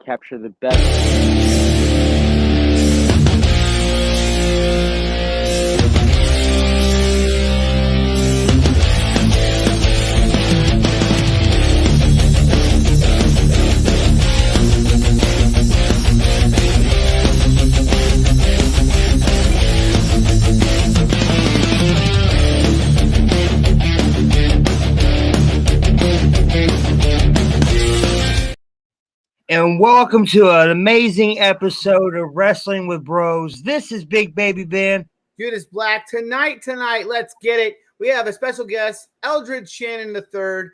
capture the best. And welcome to an amazing episode of Wrestling with Bros. This is Big Baby Ben. Judas Black. Tonight, let's get it. We have a special guest, Eldridge Shannon III.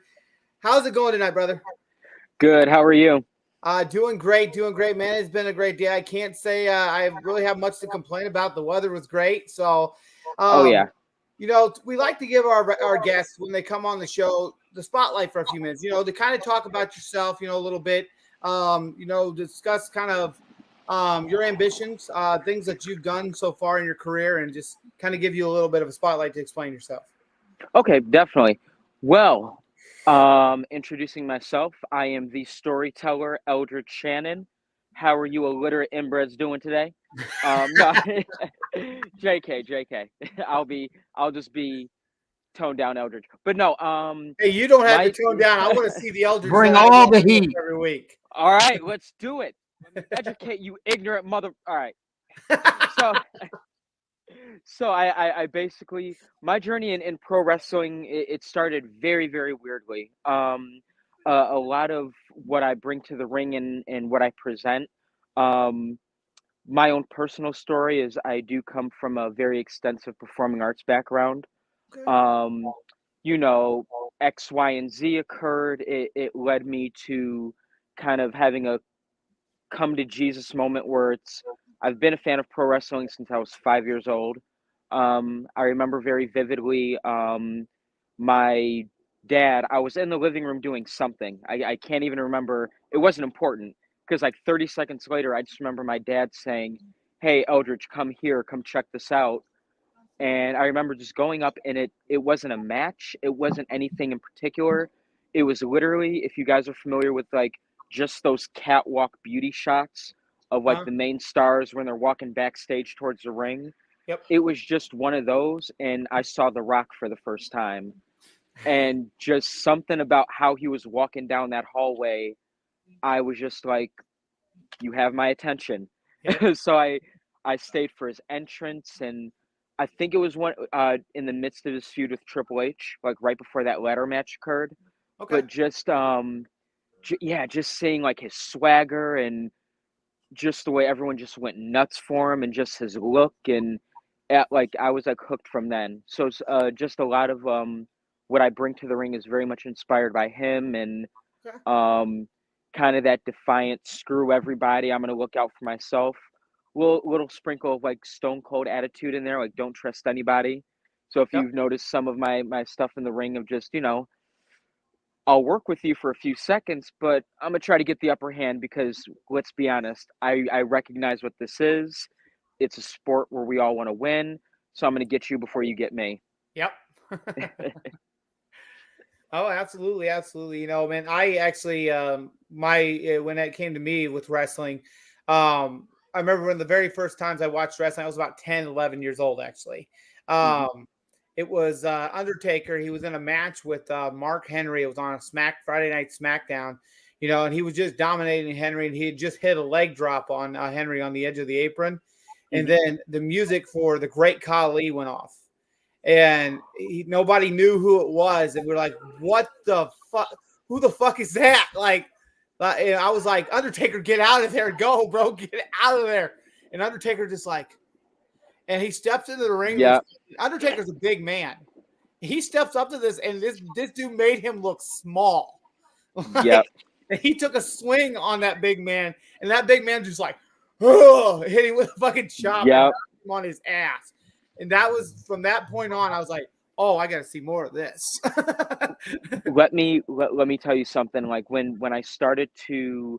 How's it going tonight, brother? Good. How are you? Doing great, man. It's been a great day. I can't say I really have much to complain about. The weather was great. So, Yeah. You know, we like to give our guests, when they come on the show, the spotlight for a few minutes, you know, to kind of talk about yourself, you know, a little bit. You know, discuss kind of your ambitions, things that you've done so far in your career, and just kind of give you a little bit of a spotlight to explain yourself. Okay, definitely. Well, introducing myself, I am the storyteller, Eldridge Shannon. How are you illiterate inbreds doing today? No, JK. I'll just be toned down Eldridge. But no, Hey, you don't have to tone down. I want to see the Eldridge. Bring all the heat every week. All right, let's do it. Let me educate you, ignorant mother. All right. So I basically, my journey in pro wrestling, it started very, very weirdly. A lot of what I bring to the ring and what I present, my own personal story is I do come from a very extensive performing arts background. Okay. You know, X, Y, and Z occurred. It led me to kind of having a come to Jesus moment where I've been a fan of pro wrestling since I was 5 years old. I remember very vividly, my dad, I was in the living room doing something. I can't even remember. It wasn't important because like 30 seconds later, I just remember my dad saying, "Hey, Eldridge, come here, come check this out." And I remember just going up, and it wasn't a match. It wasn't anything in particular. It was literally, if you guys are familiar with like just those catwalk beauty shots of like the main stars when they're walking backstage towards the ring. Yep. It was just one of those, and I saw The Rock for the first time. And just something about how he was walking down that hallway, I was just like, you have my attention. Yep. So I stayed for his entrance, and I think it was one in the midst of his feud with Triple H, like right before that ladder match occurred. Okay. But just just seeing like his swagger and just the way everyone just went nuts for him, and just his look, and like I was like hooked from then. So it's just a lot of what I bring to the ring is very much inspired by him, and Okay. kind of that defiant screw everybody, I'm gonna look out for myself. Little sprinkle of like stone cold attitude in there, like don't trust anybody. So if Yep. you've noticed some of my stuff in the ring of just, you know, I'll work with you for a few seconds, but I'm gonna try to get the upper hand because let's be honest, I recognize what this is. It's a sport where we all want to win, so I'm gonna get you before you get me. Yep. Oh, absolutely. You know, man, I actually, when it came to me with wrestling, I remember when the very first times I watched wrestling, I was about 10, 11 years old, actually. It was Undertaker. He was in a match with Mark Henry. It was on a Friday Night SmackDown, you know, and he was just dominating Henry, and he had just hit a leg drop on Henry on the edge of the apron. And then the music for The Great Khali went off. And nobody knew who it was, and we're like, "What the fuck? Who the fuck is that?" Like, and I was like, "Undertaker, get out of there! Go, bro, get out of there!" And Undertaker just like, and he steps into the ring. Yeah. Undertaker's a big man. He steps up to this, and this dude made him look small. Like, Yep. and he took a swing on that big man, and that big man just like, oh, hit him with a fucking chop and knocked him on his ass. And that was from that point on, I was like, oh, I got to see more of this. let me tell you something. Like when I started to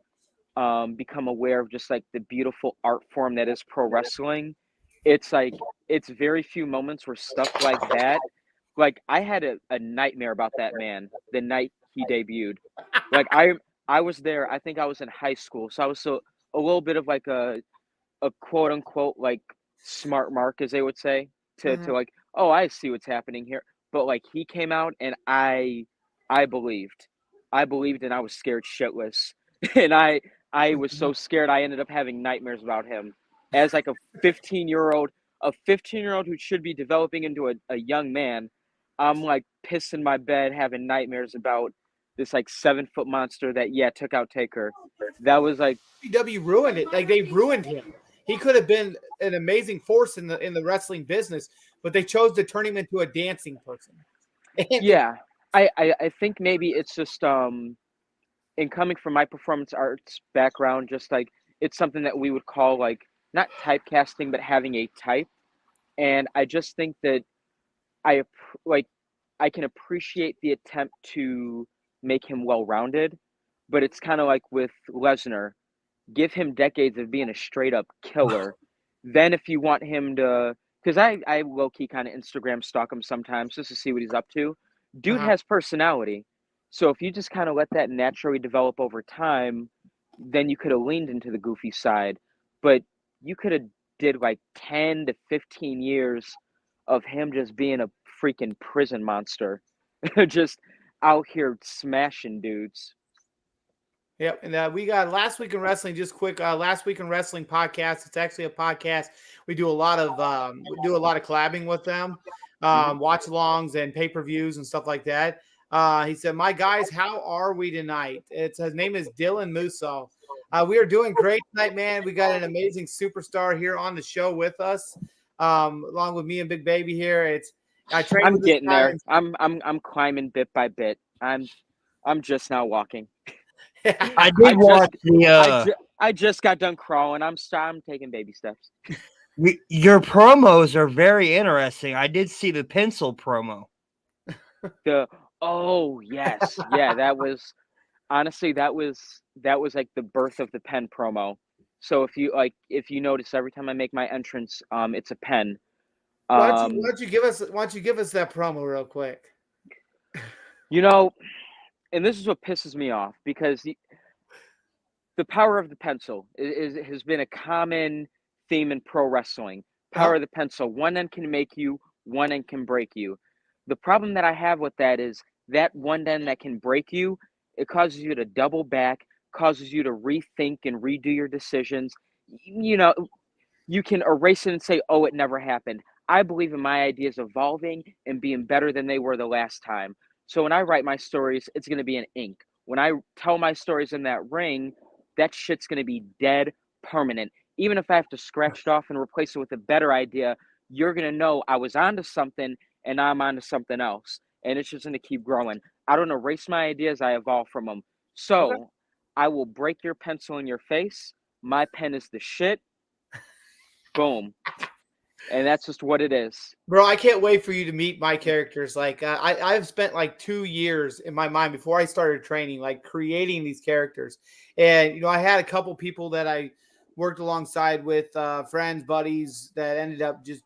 become aware of just like the beautiful art form that is pro wrestling, it's like it's very few moments where stuff like that. Like I had a nightmare about that man the night he debuted. Like I I was there. I think I was in high school, so I was a little bit of like a quote unquote like smart mark, as they would say, to Mhm. like, oh, I see what's happening here. But like he came out and I believed. I believed and I was scared shitless. And I was so scared I ended up having nightmares about him as like 15-year-old, a 15-year-old who should be developing into a young man. I'm like pissing my bed having nightmares about this like 7-foot monster that took out Taker. That was like W ruined it. Like they ruined him. He could have been an amazing force in the wrestling business, but they chose to turn him into a dancing person. yeah. I think maybe it's just in coming from my performance arts background, just like it's something that we would call like not typecasting, but having a type. And I just think that like I can appreciate the attempt to make him well rounded, but it's kind of like with Lesnar, give him decades of being a straight up killer. Then if you want him to, because I low key kind of Instagram stalk him sometimes just to see what he's up to. Dude Uh-huh. has personality, so if you just kind of let that naturally develop over time, then you could have leaned into the goofy side, but you could have did like 10 to 15 years of him just being a freaking prison monster, just out here smashing dudes. Yep, and we got Last Week in Wrestling. Just quick, Last Week in Wrestling podcast. It's actually a podcast. We do a lot of collabing with them, Hmm. watch-alongs and pay-per-views and stuff like that. He said, "My guys, how are we tonight?" His name is Dylan Musso. We are doing great tonight, man. We got an amazing superstar here on the show with us, along with me and Big Baby here. I trained I'm with this getting guy. there. I'm climbing bit by bit. I'm just now walking. I I did just watch the I just got done crawling. I'm taking baby steps. your promos are very interesting. I did see the pencil promo. The Oh yes, yeah, that was honestly that was like the birth of the pen promo. So if you notice every time I make my entrance, it's a pen. Why don't you why Um, don't you give us why don't you give us that promo real quick? you know, and this is what pisses me off because the power of the pencil has been a common theme in pro wrestling. Power Huh? of the pencil. One end can make you, one end can break you. The problem that I have with that is that one end that can break you, it causes you to double back, causes you to rethink and redo your decisions. You know, you can erase it and say, oh, it never happened. I believe in my ideas evolving and being better than they were the last time. So when I write my stories, it's going to be in ink. When I tell my stories in that ring, that shit's going to be dead permanent. Even if I have to scratch it off and replace it with a better idea, you're going to know I was onto something and I'm onto something else. And it's just going to keep growing. I don't erase my ideas, I evolve from them. Okay. So I will break your pencil in your face. My pen is the shit. Boom. And that's just what it is. Bro, I can't wait for you to meet my characters. Like I've spent like 2 years in my mind before I started training, like creating these characters. And I had a couple people that I worked alongside with, friends, buddies that ended up just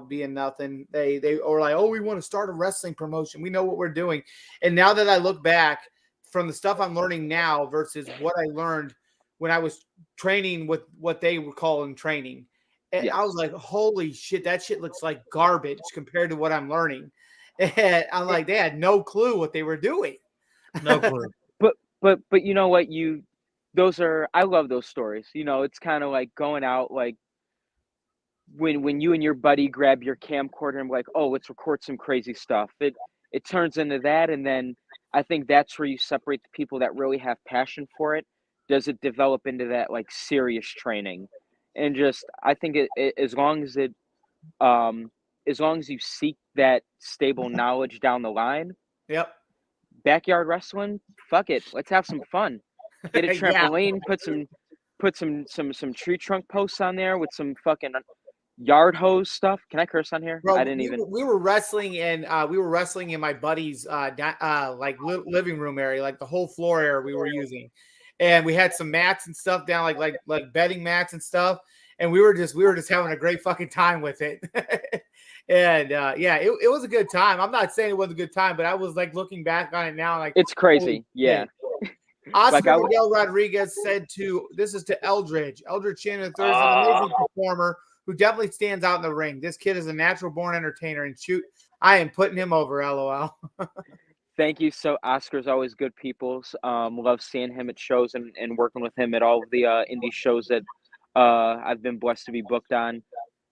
being nothing. They were like, oh, we want to start a wrestling promotion. We know what we're doing. And now that I look back from the stuff I'm learning now versus what I learned when I was training with what they were calling training, and I was Yes. like, holy shit, that shit looks like garbage compared to what I'm learning. And I'm like, they had no clue what they were doing. No clue. But you know what, those are, I love those stories. It's kind of like going out, like when you and your buddy grab your camcorder and like, oh, let's record some crazy stuff. It turns into that, and then I think that's where you separate the people that really have passion for it. Does it develop into that like serious training? And just I think um as long as you seek that stable knowledge down the line, Yep. backyard wrestling, fuck it, let's have some fun. Get a Yeah. trampoline, put some tree trunk posts on there with some fucking yard hose stuff. Can I curse on here? I Bro, didn't even. we were wrestling and we were wrestling in my buddy's like living room area, like the whole floor area we were using, and we had some mats and stuff down, like bedding mats and stuff, and we were just having a great fucking time with it, and yeah, it was a good time. I'm not saying it was a good time, but I was like looking back on it now, like It's holy crazy. Yeah. shit. Like Oscar I Miguel Rodriguez said this is to Eldridge. Eldridge Shannon III is an amazing performer who definitely stands out in the ring. This kid is a natural born entertainer, and shoot, I am putting him over, LOL. Thank you. So Oscar's always good people's. Love seeing him at shows and working with him at all of the indie shows that I've been blessed to be booked on.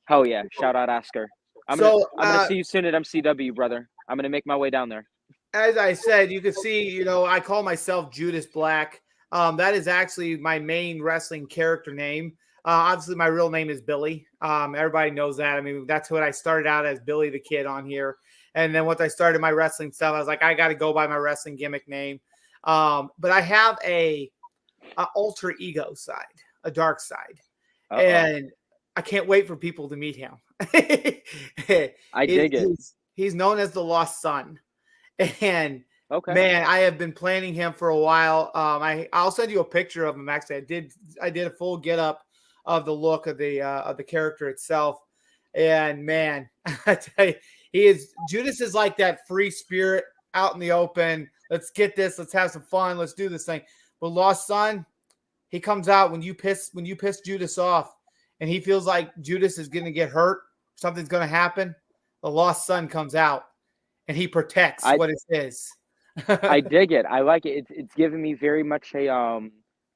Hell yeah. Shout out Oscar. So, I'm gonna see you soon at MCW, brother. I'm gonna make my way down there. as I said, you can see, I call myself Judas Black. That is actually my main wrestling character name. Obviously, my real name is Billy. Everybody knows that. I mean, that's what I started out as, Billy the Kid on here. And then once I started my wrestling stuff, I was like, I got to go by my wrestling gimmick name. But I have a alter ego side, a dark side. Uh-oh. And I can't wait for people to meet him. I dig it. He's known as the Lost Son. And okay, man, I have been planning him for a while. I'll send you a picture of him. Actually, I did a full get up of the look of the character itself. And man, I tell you, Judas is like that free spirit out in the open. Let's get this. Let's have some fun. Let's do this thing. But Lost Son, he comes out when you piss Judas off, and he feels like Judas is going to get hurt. Something's going to happen. The Lost Son comes out. And he protects what is his. I dig it. I like it. It's giving me very much a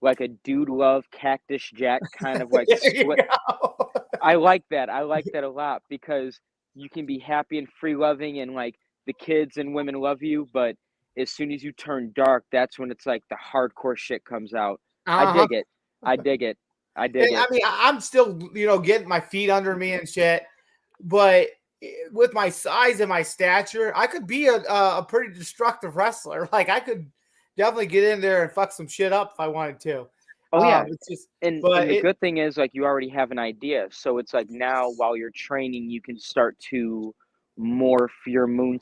like a Dude Love Cactus Jack kind of like split. I like that. I like that a lot because you can be happy and free loving and like the kids and women love you, but as soon as you turn dark, that's when it's like the hardcore shit comes out. I dig it. I dig it. I dig it. I mean, I'm still, getting my feet under me and shit, but with my size and my stature, I could be a pretty destructive wrestler. Like I could definitely get in there and fuck some shit up if I wanted to. Oh yeah. It's just, and the good thing is like you already have an idea. So it's like now while you're training, you can start to morph your move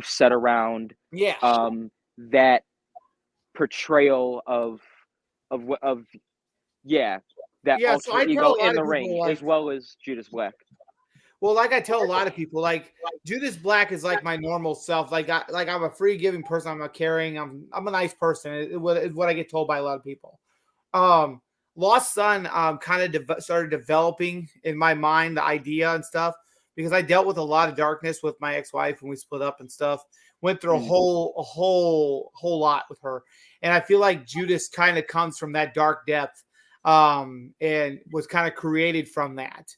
set around that portrayal of that alter ego in the ring as well as Judas Black. Well, like I tell a lot of people, like Judas Black is like my normal self. Like I'm a free giving person. I'm a caring. I'm a nice person. Is what I get told by a lot of people. Lost Son kind of started developing in my mind the idea and stuff because I dealt with a lot of darkness with my ex-wife when we split up and stuff. Went through a whole lot with her, and I feel like Judas kind of comes from that dark depth, and was kind of created from that.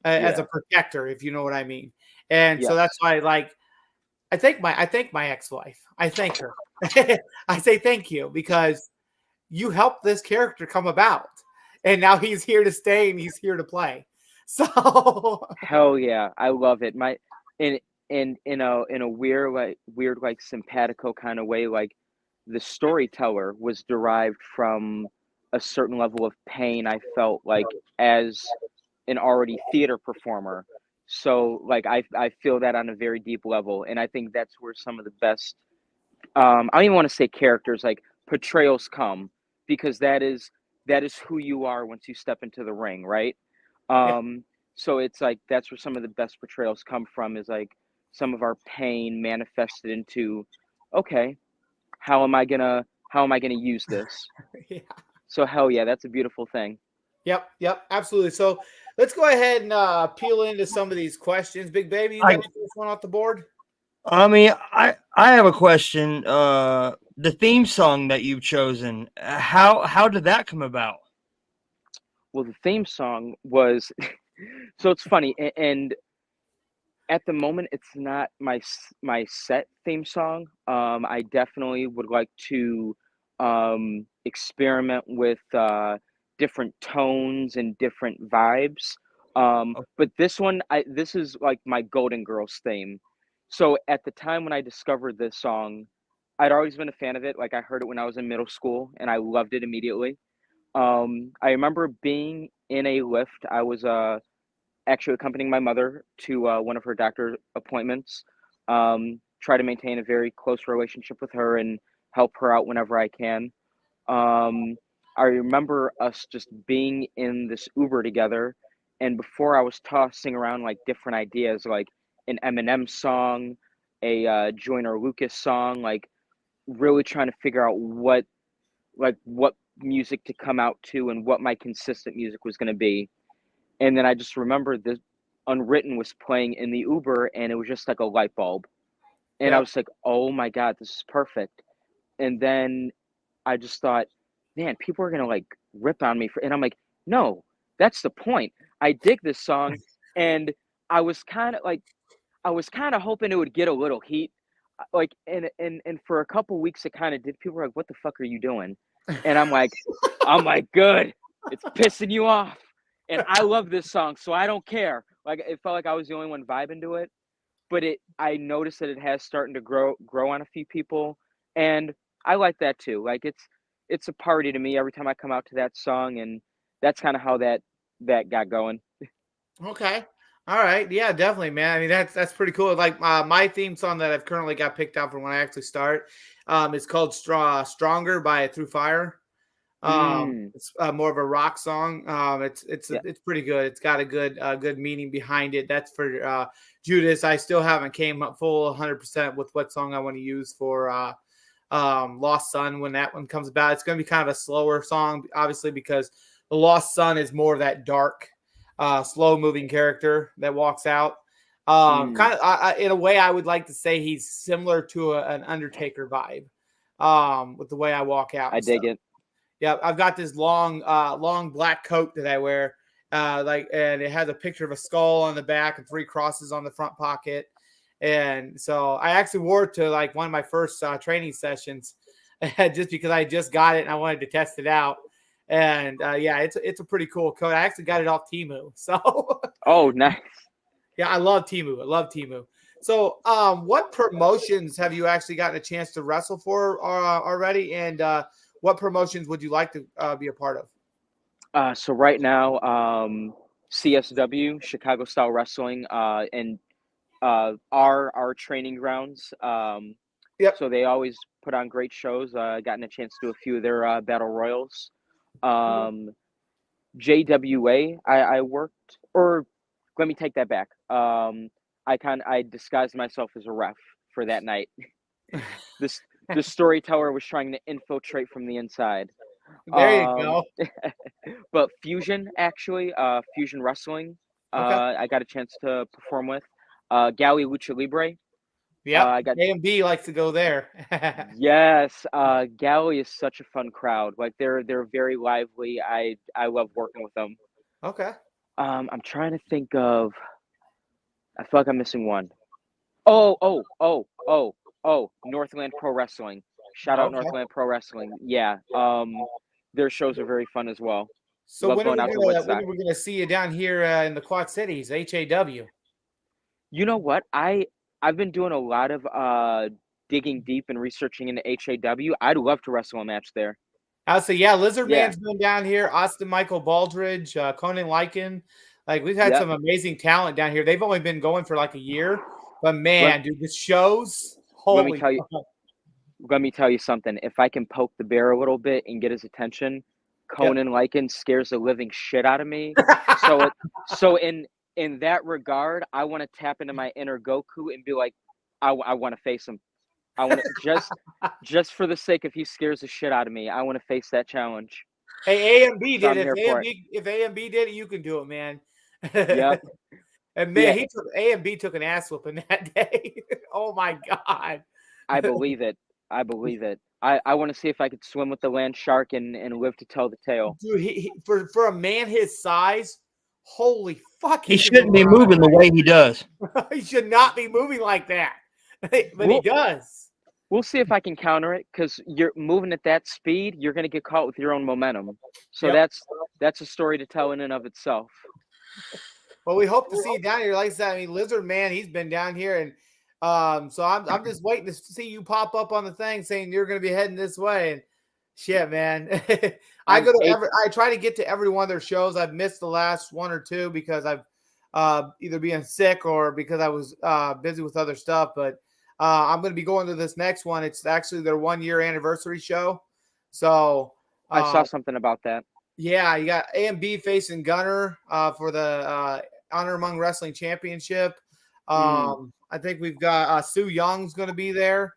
As a protector, if you know what I mean. And so that's why, like, I thank my ex-wife. I thank her. I say thank you because you helped this character come about, and now he's here to stay and he's here to play. So hell yeah, I love it. In a weird like simpatico kind of way, like the storyteller was derived from a certain level of pain I felt like as an already theater performer. So like I feel that on a very deep level, and I think that's where some of the best I don't even want to say characters, like portrayals come, because that is who you are once you step into the ring, right? So it's like that's where some of the best portrayals come from, is like some of our pain manifested into, okay, how am I gonna use this? So hell yeah, that's a beautiful thing. Yep, absolutely. So let's go ahead and peel into some of these questions. Big Baby, you got the first one off the board? I mean, I have a question. The theme song that you've chosen, how did that come about? Well, the theme song was so it's funny, and at the moment it's not my set theme song. I definitely would like to experiment with different tones and different vibes. But this one, this is like my Golden Girls theme. So at the time when I discovered this song, I'd always been a fan of it. Like I heard it when I was in middle school, and I loved it immediately. I remember being in a lift. I was actually accompanying my mother to one of her doctor appointments. Try to maintain a very close relationship with her and help her out whenever I can. I remember us just being in this Uber together, and before I was tossing around like different ideas, like an Eminem song, a Joyner Lucas song, like really trying to figure out what music to come out to and what my consistent music was going to be. And then I just remember the Unwritten was playing in the Uber, and it was just like a light bulb. And I Yep. was like, oh my God, this is perfect. And then I just thought, man, people are going to like rip on me for, and I'm like, no, that's the point. I dig this song. And I was kind of like, I was kind of hoping it would get a little heat. Like, and for a couple weeks, it kind of did. People were like, what the fuck are you doing? And I'm like, good. It's pissing you off. And I love this song, so I don't care. Like, it felt like I was the only one vibing to it. But I noticed that it has starting to grow on a few people. And I like that too. Like, it's a party to me every time I come out to that song. And that's kind of how that got going. Okay. All right. Yeah, definitely, man. I mean, that's pretty cool. Like my theme song that I've currently got picked out for when I actually start, is called "Stronger" by Through Fire. Mm, It's more of a rock song. yeah. It's pretty good. It's got a good meaning behind it. That's for Judas. I still haven't came up full 100% with what song I want to use for Lost Son when that one comes about. It's going to be kind of a slower song, obviously, because the Lost Son is more of that dark, slow moving character that walks out. Mm, Kind of in a way, I would like to say he's similar to an Undertaker vibe, with the way I walk out I and stuff. dig it. Yeah, I've got this long black coat that I wear, and it has a picture of a skull on the back and 3 crosses on the front pocket. And so I actually wore it to like one of my first training sessions, just because I just got it and I wanted to test it out. And yeah, it's a pretty cool coat. I actually got it off Temu. So Oh, nice. yeah, I love Temu. I love Temu. So, what promotions have you actually gotten a chance to wrestle for already? And what promotions would you like to be a part of? So right now, CSW, Chicago Style Wrestling, and our training grounds. Yep. So they always put on great shows. Gotten a chance to do a few of their battle royals. Um, JWA, I worked, or let me take that back. I disguised myself as a ref for that night. This the storyteller was trying to infiltrate from the inside. There you Um, go. but Fusion, actually, Fusion Wrestling, Okay. I got a chance to perform with. Gali Lucha Libre, Yep. I got A&B likes to go there. yes. Gali is such a fun crowd. Like they're very lively. I love working with them. Okay. I'm trying to think of. I feel like I'm missing one. Oh, Northland Pro Wrestling. Shout out Okay. Northland Pro Wrestling. Yeah. Their shows are very fun as well. So Love going out to when Woodstock. are we gonna see you down here in the Quad Cities, HAW? You know what? I've been doing a lot of digging deep and researching into HAW. I'd love to wrestle a match there. I'll say, yeah, Lizard Yeah. Man's been down here. Austin Michael Baldridge, Conan Lycan. Like we've had Yep. some amazing talent down here. They've only been going for like a year, but Let, man, dude, the shows, let me holy tell you fuck. let me tell you something. If I can poke the bear a little bit and get his attention, Yep. Conan Lycan scares the living shit out of me. So it so in that regard, I want to tap into my inner Goku and be like, I want to face him. I want to just for the sake of he scares the shit out of me. I want to face that challenge. Hey, AMB So did I'm it. here for it. If AMB did it, you can do it, man. Yep. And man, Yeah, he took AMB took an ass whooping that day. Oh my god. I believe it. I believe it. I want to see if I could swim with the land shark and live to tell the tale. Dude, for a man his size, holy fuck, He he can move shouldn't be around moving the way he does. like he should not be moving like that. But he We'll does. we'll see if I can counter it because you're moving at that speed. You're gonna get caught with your own momentum. So Yep. that's a story to tell in and of itself. Well, we hope to see you down here. Like I said, I mean, Lizard Man, he's been down here, and so I'm just waiting to see you pop up on the thing saying you're going to be heading this way. And shit, man, I I'm go to a I try to get to every one of their shows. I've missed the last one or two because I've either being sick or because I was busy with other stuff. But I'm going to be going to this next one. It's actually their 1 year anniversary show. So I uh, saw something about that. yeah, you got AMB facing Gunner for the Honor Among Wrestling Championship. Mm, I think we've got Sue Young's going to be there.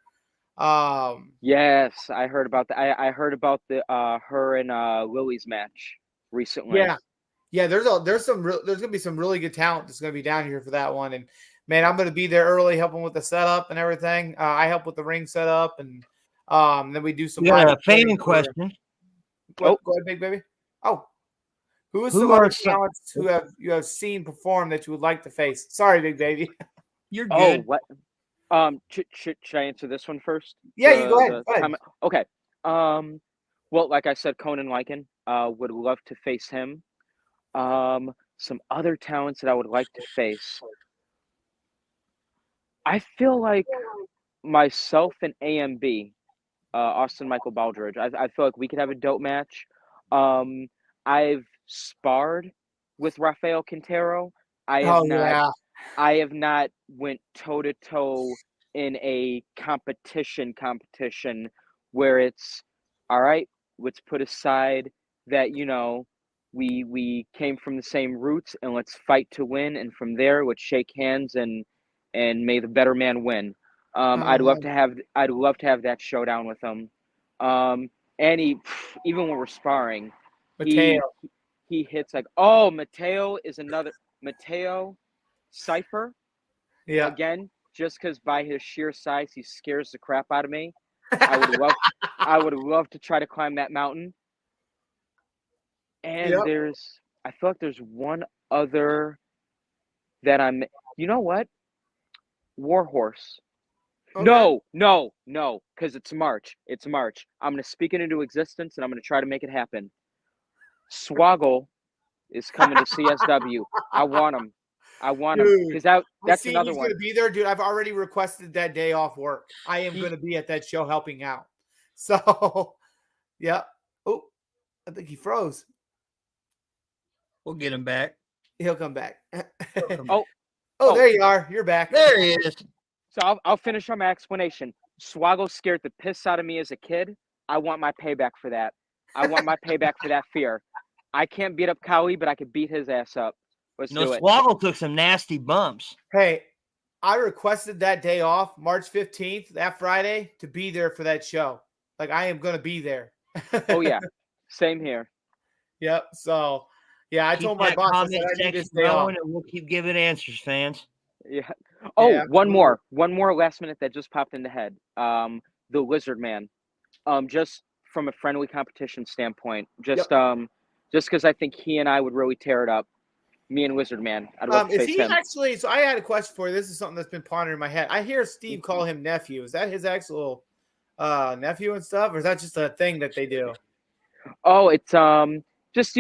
Yes, I heard about that. I heard about the her and Lily's match recently. Yeah, yeah. There's gonna be some really good talent that's gonna be down here for that one. And man, I'm gonna be there early, helping with the setup and everything. I help with the ring setup, and then we do some We live got a fan recording for. question. Oh, Go ahead, big baby. Oh, who is some Who are other some? talents who have you have seen perform that you would like to face? Sorry, big baby. You're oh, good. what? Should I answer this one first? Yeah, you go ahead. The Go ahead. comment. Okay. Well, like I said, Conan Lycan. Would love to face him. Some other talents that I would like to face. I feel like myself and AMB, Austin Michael Baldridge. I feel like we could have a dope match. Um, I've sparred with Rafael Quintero. I have Oh not. yeah. I have not went toe to toe in a competition where it's all right. Let's put aside that we came from the same roots and let's fight to win. And from there, let's shake hands and may the better man win. Uh, I'd love to have that showdown with him. And even when we're sparring, he Mateo. he hits like Mateo is another Mateo Cipher Yeah. again, just because by his sheer size he scares the crap out of me. I would love I would love to try to climb that mountain. And Yep. I feel like there's one other that you know what? Warhorse. Okay. No, because it's March. It's March. I'm gonna speak it into existence and I'm gonna try to make it happen. Swoggle is coming to CSW. I want him. I want him Dude, because that's see another he's gonna one. be there, dude. I've already requested that day off work. I am He gonna be at that show helping out. So, yeah. Oh, I think he froze. We'll get him back. He'll come back. oh Oh, oh. there you are. You're back. There he is. So I'll finish on my explanation. Swoggle scared the piss out of me as a kid. I want my payback for that. I want my payback for that fear. I can't beat up Kali, but I could beat his ass up. Let's do it. Swoggle took some nasty bumps. Hey, I requested that day off, March 15th, that Friday, to be there for that show. Like I am gonna be there. Oh yeah, same here. Yep. So, yeah, I Keep told my that boss I comment said I need section this day off. going, and we'll keep giving answers, fans. Yeah. Yeah, Oh, absolutely. one more last minute that just popped in the head. The Lizard Man. Just from a friendly competition standpoint, Yep. just because I think he and I would really tear it up. Me and Lizard Man. I'd love to Is face he him. actually? So I had a question for you. This is something that's been pondering in my head. I hear Steve call him nephew. Is that his actual nephew and stuff, or is that just a thing that they do? Oh, it's just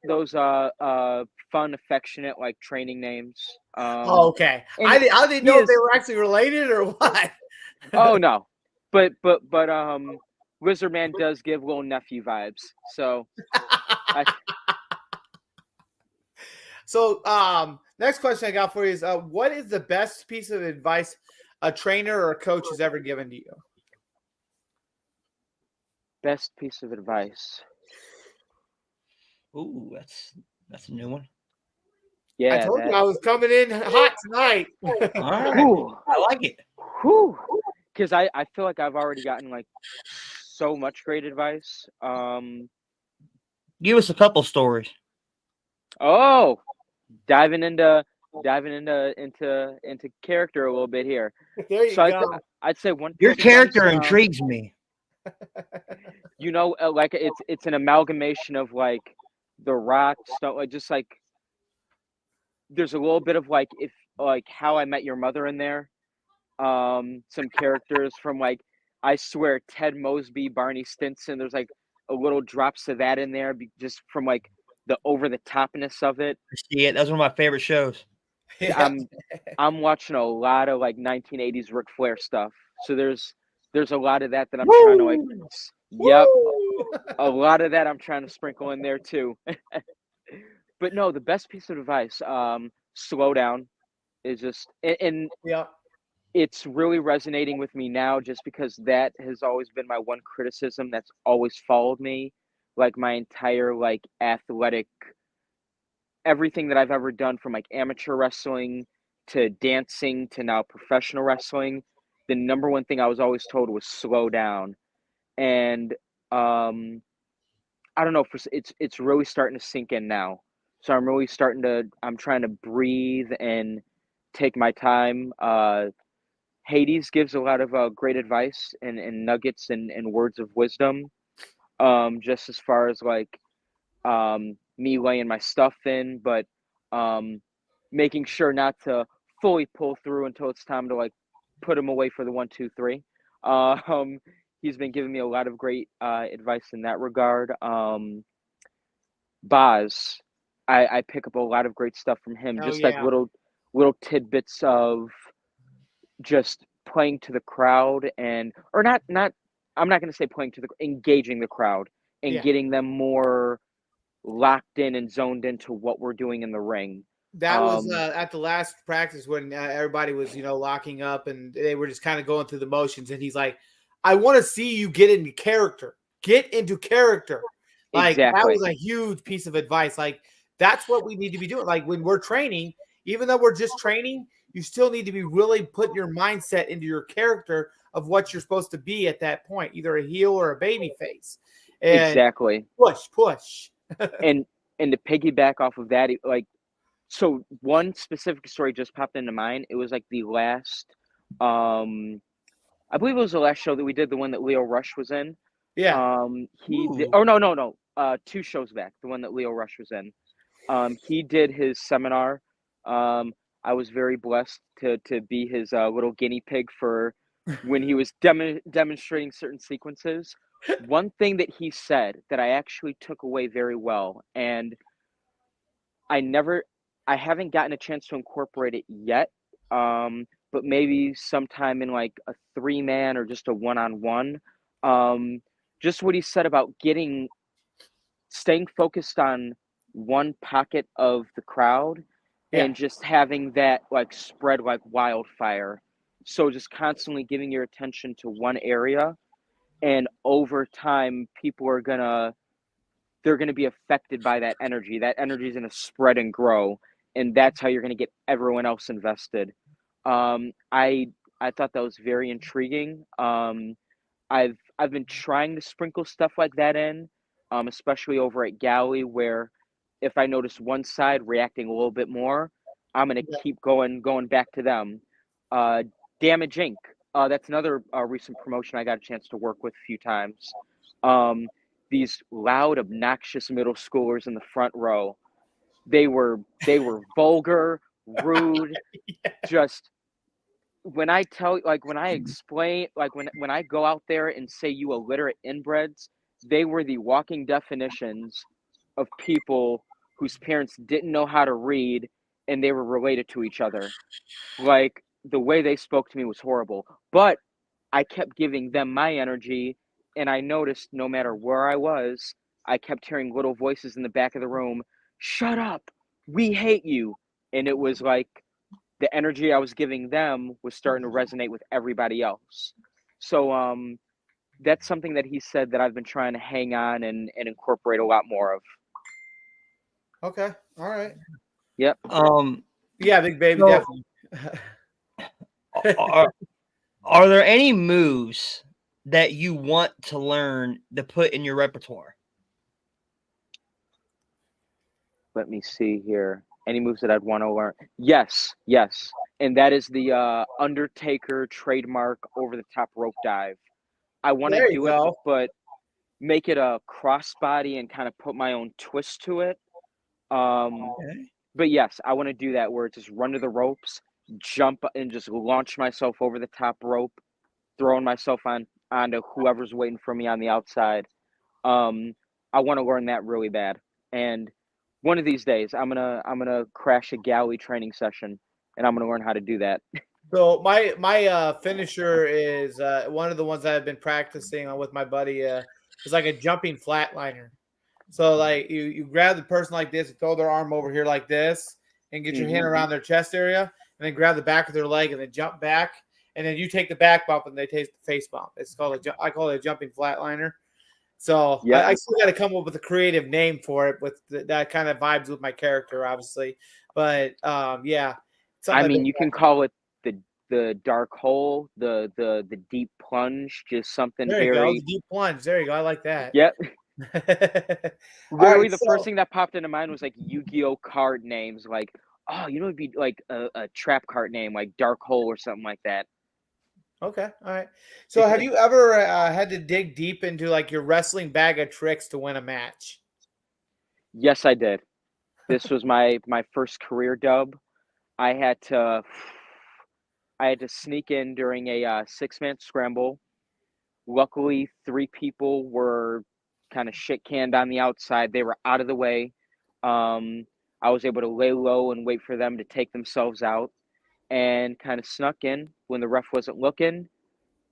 those fun, affectionate like training names. Oh, okay. And I didn't he know if is. they were actually related or what. Oh no, but Lizard Man does give little nephew vibes. So I So, next question I got for you is, what is the best piece of advice a trainer or a coach has ever given to you? best piece of advice. Ooh, that's a new one. I Yeah, told you that. I was coming in hot tonight. All right, Whew, I like it. whew. Because I feel like I've already gotten like so much great advice. Give us a couple stories. Oh, diving into character a little bit here. There you So go. I'd say one Your piece of advice, character intrigues me. like it's an amalgamation of like The Rock stuff, like just like there's a little bit of like if like How I Met Your Mother in there. Some characters from like I swear Ted Mosby, Barney Stinson. There's like a little drops of that in there, just from like the over the topness of it. I see it. That's one of my favorite shows. Yeah. I'm watching a lot of like 1980s Ric Flair stuff. So there's a lot of that I'm trying to like. Yep, Woo! a lot of that I'm trying to sprinkle in there too. But no, the best piece of advice, slow down, is just and Yeah. it's really resonating with me now just because that has always been my one criticism that's always followed me like my entire like athletic everything that I've ever done from like amateur wrestling to dancing to now professional wrestling the number one thing I was always told was slow down. And I don't know, it's really starting to sink in now. So I'm trying to breathe and take my time. Hades gives a lot of great advice and nuggets and words of wisdom. Just as far as like me laying my stuff in, but um, making sure not to fully pull through until it's time to like put him away for the 1, 2, 3. Um, he's been giving me a lot of great advice in that regard. Boz, I pick up a lot of great stuff from him, Oh just like yeah. little tidbits of just playing to the crowd and or not I'm not going to say playing to the engaging the crowd and Yeah. getting them more locked in and zoned into what we're doing in the ring. That was Um, at the last practice when everybody was, locking up and they were just kind of going through the motions. And he's like, I want to see you get into character. Get into character. Like, that exactly, was a huge piece of advice. Like, that's what we need to be doing. Like, when we're training, even though we're just training, you still need to be really putting your mindset into your character of what you're supposed to be at that point, either a heel or a baby face. And exactly. push. And to piggyback off of that, like so one specific story just popped into mind. It was like the last, I believe it was the last show that we did, the one that Leo Rush was in. Yeah. He did. Ooh. Oh no. 2 shows back, the one that Leo Rush was in. He did his seminar. Um, I was very blessed to be his little guinea pig for when he was demonstrating certain sequences. One thing that he said that I actually took away very well, and I never, I haven't gotten a chance to incorporate it yet. But maybe sometime in like a 3-man or just a one-on-one. Um, just what he said about staying focused on one pocket of the crowd Yeah. and just having that like spread like wildfire. So just constantly giving your attention to one area, and over time they're gonna be affected by that energy. That energy is gonna spread and grow, and that's how you're gonna get everyone else invested. I thought that was very intriguing. I've been trying to sprinkle stuff like that in, especially over at Galley, where if I notice one side reacting a little bit more, I'm gonna keep going back to them. Uh, Damage Inc. That's another recent promotion I got a chance to work with a few times. Um, these loud, obnoxious middle schoolers in the front row. They were vulgar, rude, just when I explain, like when I go out there and say you illiterate inbreds, they were the walking definitions of people whose parents didn't know how to read and they were related to each other. Like the way they spoke to me was horrible, but I kept giving them my energy, and I noticed no matter where I was, I kept hearing little voices in the back of the room, "Shut up. We hate you." And it was like the energy I was giving them was starting to resonate with everybody else. So that's something that he said that I've been trying to hang on and incorporate a lot more of. Okay. All right. Yep. Yeah, big baby, So- definitely. are there any moves that you want to learn to put in your repertoire? Let me see here. Any moves that I'd want to learn? Yes. And that is the Undertaker trademark over the top rope dive. I want to There you do it, go. but make it a crossbody and kind of put my own twist to it. But yes, I want to do that where it's just run to the ropes, jump and just launch myself over the top rope, throwing myself onto whoever's waiting for me on the outside. Um, I want to learn that really bad. And one of these days, I'm gonna crash a galley training session, and I'm gonna learn how to do that. So my finisher is one of the ones that I've been practicing on with my buddy. Is like a jumping flatliner. So like you grab the person like this, and throw their arm over here like this, and get your hand around their chest area, and then grab the back of their leg and then jump back, and then you take the back bump and they take the face bump. It's called I call it a jumping flatliner. So Yeah, I still got to come up with a creative name for it with that kind of vibes with my character, obviously. But yeah, I something I've mean, been you can call it the dark hole, the deep plunge, just something There you go. very. The deep plunge. There you go. I like that. Yep. All Literally, right. the first thing that popped into mind was like Yu-Gi-Oh card names, like, oh, it'd be like a trap card name, like Dark Hole or something like that. Okay. All right. So have you ever had to dig deep into like your wrestling bag of tricks to win a match? Yes, I did. This was my first career dub. I had to sneak in during a 6-man scramble. Luckily, 3 people were kind of shit canned on the outside. They were out of the way. I was able to lay low and wait for them to take themselves out, and kind of snuck in when the ref wasn't looking.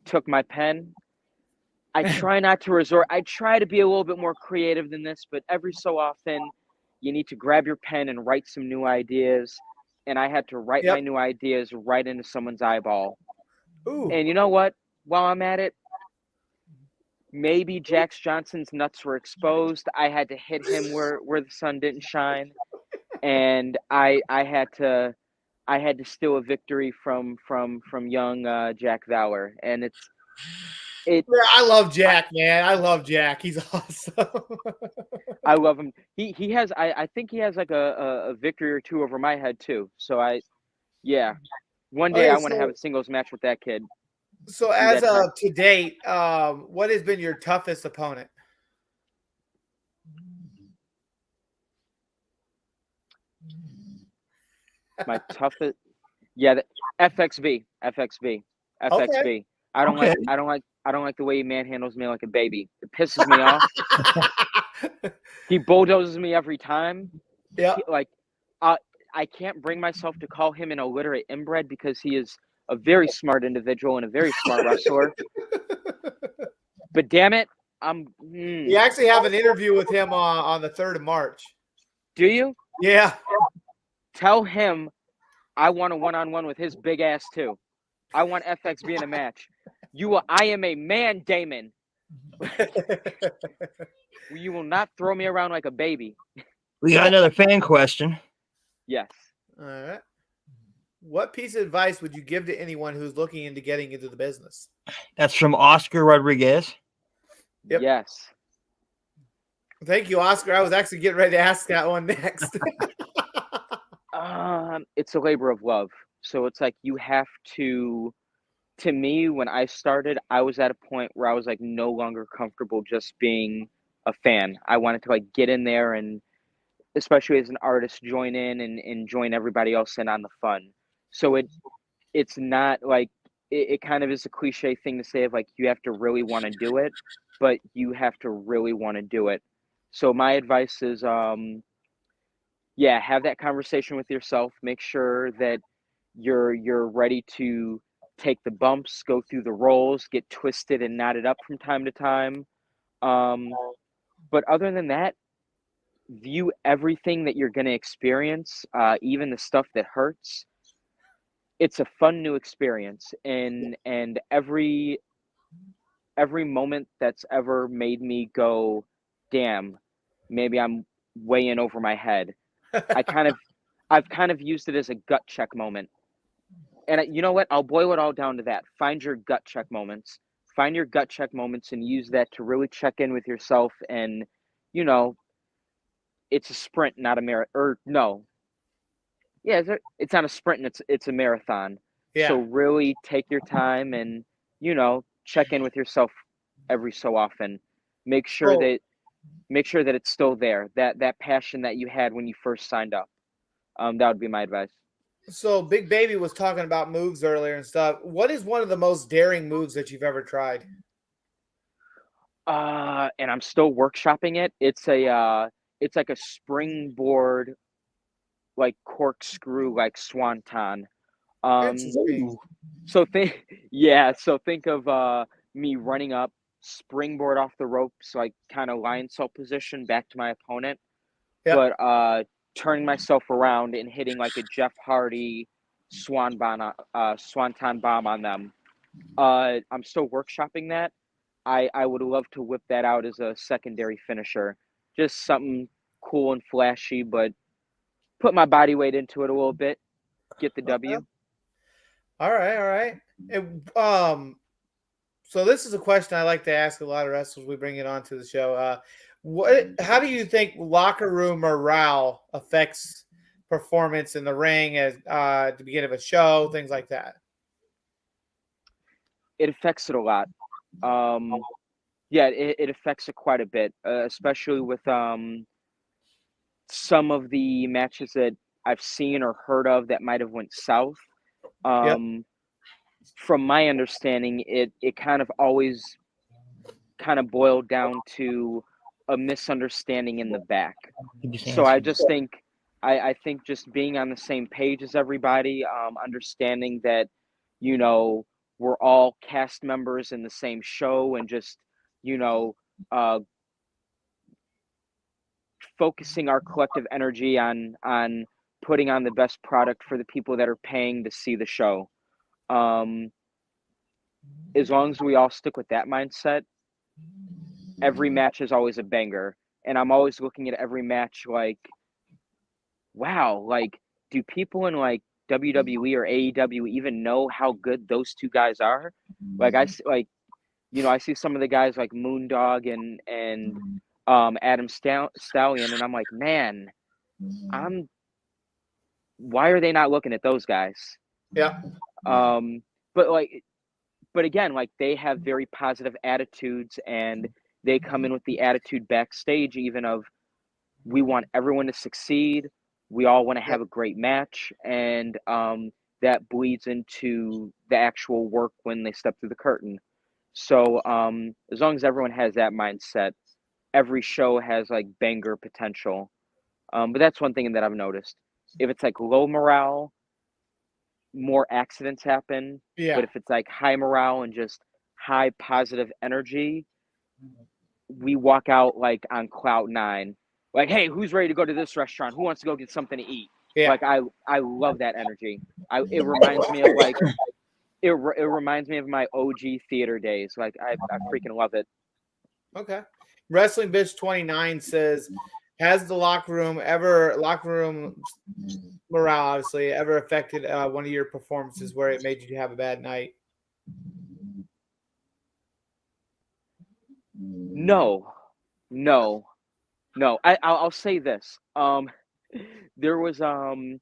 Took my pen. I try not to resort. I try to be a little bit more creative than this, but every so often, you need to grab your pen and write some new ideas. And I had to write my Yep. new ideas right into someone's eyeball. Ooh. And you know what? While I'm at it, maybe Jax Johnson's nuts were exposed. I had to hit him where the sun didn't shine, and I had to steal a victory from young Jack Valor, and it. Yeah, I love Jack, man. I love Jack. He's awesome. I love him. He has I think he has like a victory or 2 over my head too. So one day Okay, I want to have a singles match with that kid. so as of to date, what has been your toughest opponent? My toughest, the FXV. Okay. I don't like the way he manhandles me like a baby. It pisses me off. He bulldozes me every time. Yeah. I can't bring myself to call him an illiterate inbred because he is a very smart individual and a very smart wrestler. But damn it, You actually have an interview with him on the 3rd of March. Do you? Yeah. Tell him I want a one-on-one with his big ass too. I want FXB in a match. I am a man, Damon. You will not throw me around like a baby. We got another fan question. Yes. All right. What piece of advice would you give to anyone who's looking into getting into the business? That's from Oscar Rodriguez. Yep. Yes. Thank you, Oscar. I was actually getting ready to ask that one next. It's a labor of love. So it's like you have to me, when I started, I was at a point where I was like no longer comfortable just being a fan. I wanted to like get in there and, especially as an artist, join in and join everybody else in on the fun. So it's not like it kind of is a cliche thing to say of like you have to really want to do it, but you have to really want to do it. So my advice is have that conversation with yourself. Make sure that you're ready to take the bumps, go through the rolls, get twisted and knotted up from time to time. But other than that, view everything that you're going to experience, even the stuff that hurts. It's a fun new experience, and every moment that's ever made me go, damn, maybe I'm way in over my head. I've kind of used it as a gut check moment. And you know what? I'll boil it all down to that. Find your gut check moments. Find your gut check moments and use that to really check in with yourself. And, it's a sprint, not a marathon. Or no. Yeah, it's not a sprint and it's a marathon. Yeah. So really take your time and, check in with yourself every so often. Make sure that it's still there. That passion that you had when you first signed up. That would be my advice. So Big Baby was talking about moves earlier and stuff. What is one of the most daring moves that you've ever tried? And I'm still workshopping it. It's like a springboard, like corkscrew, like swanton. So think of me running up, springboard off the ropes, like kind of lion salt position back to my opponent, Yep. but turning myself around and hitting like a Jeff Hardy swanton bomb on them. I'm still workshopping that. I would love to whip that out as a secondary finisher. Just something cool and flashy, but put my body weight into it a little bit. Get the W. All right, all right. So this is a question I like to ask a lot of wrestlers. We bring it onto the show. How do you think locker room morale affects performance in the ring at the beginning of a show, things like that? It affects it a lot. Um, yeah, it affects it quite a bit, especially with some of the matches that I've seen or heard of that might have went south. Yep. Um, from my understanding, it kind of always kind of boiled down to a misunderstanding in the back. He just So I answered. just think I think just being on the same page as everybody, understanding that, you know, we're all cast members in the same show and just, you know, uh, focusing our collective energy on putting on the best product for the people that are paying to see the show. Um, as long as we all stick with that mindset, every match is always a banger. And I'm always looking at every match like, wow, like, do people in like WWE or AEW even know how good those two guys are? Like, like, you know, I see some of the guys like Moondog and Adam Stallion, and I'm like, man, I'm why are they not looking at those guys? Yeah. Um, but like, but again, like they have very positive attitudes, and they come in with the attitude backstage, even of we want everyone to succeed. We all want to have Yep. a great match, and that bleeds into the actual work when they step through the curtain. So as long as everyone has that mindset, every show has like banger potential. But that's one thing that I've noticed. If it's like low morale, more accidents happen. But Yeah. if it's like high morale and just high positive energy, we walk out like on cloud nine. Like, hey, who's ready to go to this restaurant? Who wants to go get something to eat? Yeah. Like I love that energy. It reminds me of like it reminds me of my OG theater days. Like I freaking love it. Okay. Wrestling Bitch 29 says, has the locker room morale obviously ever affected one of your performances where it made you have a bad night? No, no, no. I'll say this. There was and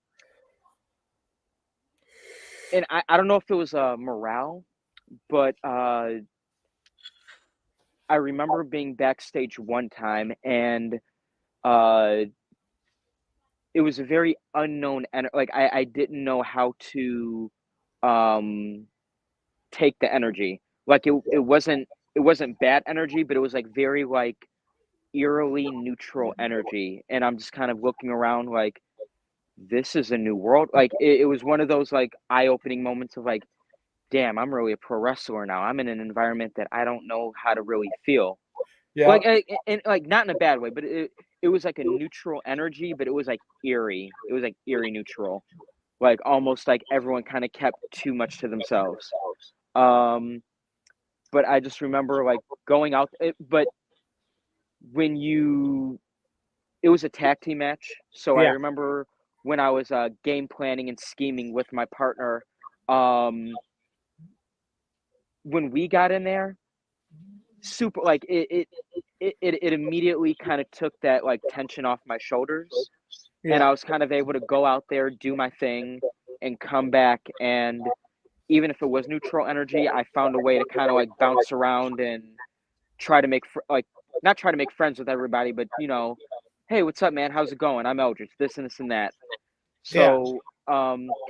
I don't know if it was morale, but I remember being backstage one time, and uh it was a very unknown, and like I didn't know how to um take the energy. Like it wasn't bad energy, but it was like very like eerily neutral energy, and I'm just kind of looking around like this is a new world. Like it was one of those like eye-opening moments of like, damn, I'm really a pro wrestler now. I'm in an environment that I don't know how to really feel. Yeah. Like and like not in a bad way, but it was like a neutral energy, but it was like eerie. It was like eerie neutral. Like almost like everyone kind of kept too much to themselves. Um, but I just remember like going out. But when you, it was a tag team match, so I Yeah. remember when I was game planning and scheming with my partner. Um, when we got in there, super like it immediately kind of took that like tension off my shoulders, and Yeah. I was kind of able to go out there, do my thing, and come back. And even if it was neutral energy, I found a way to kind of like bounce around and try to make like not try to make friends with everybody, but you know, hey, what's up, man? How's it going? I'm Eldridge. This and this and that. Yeah. So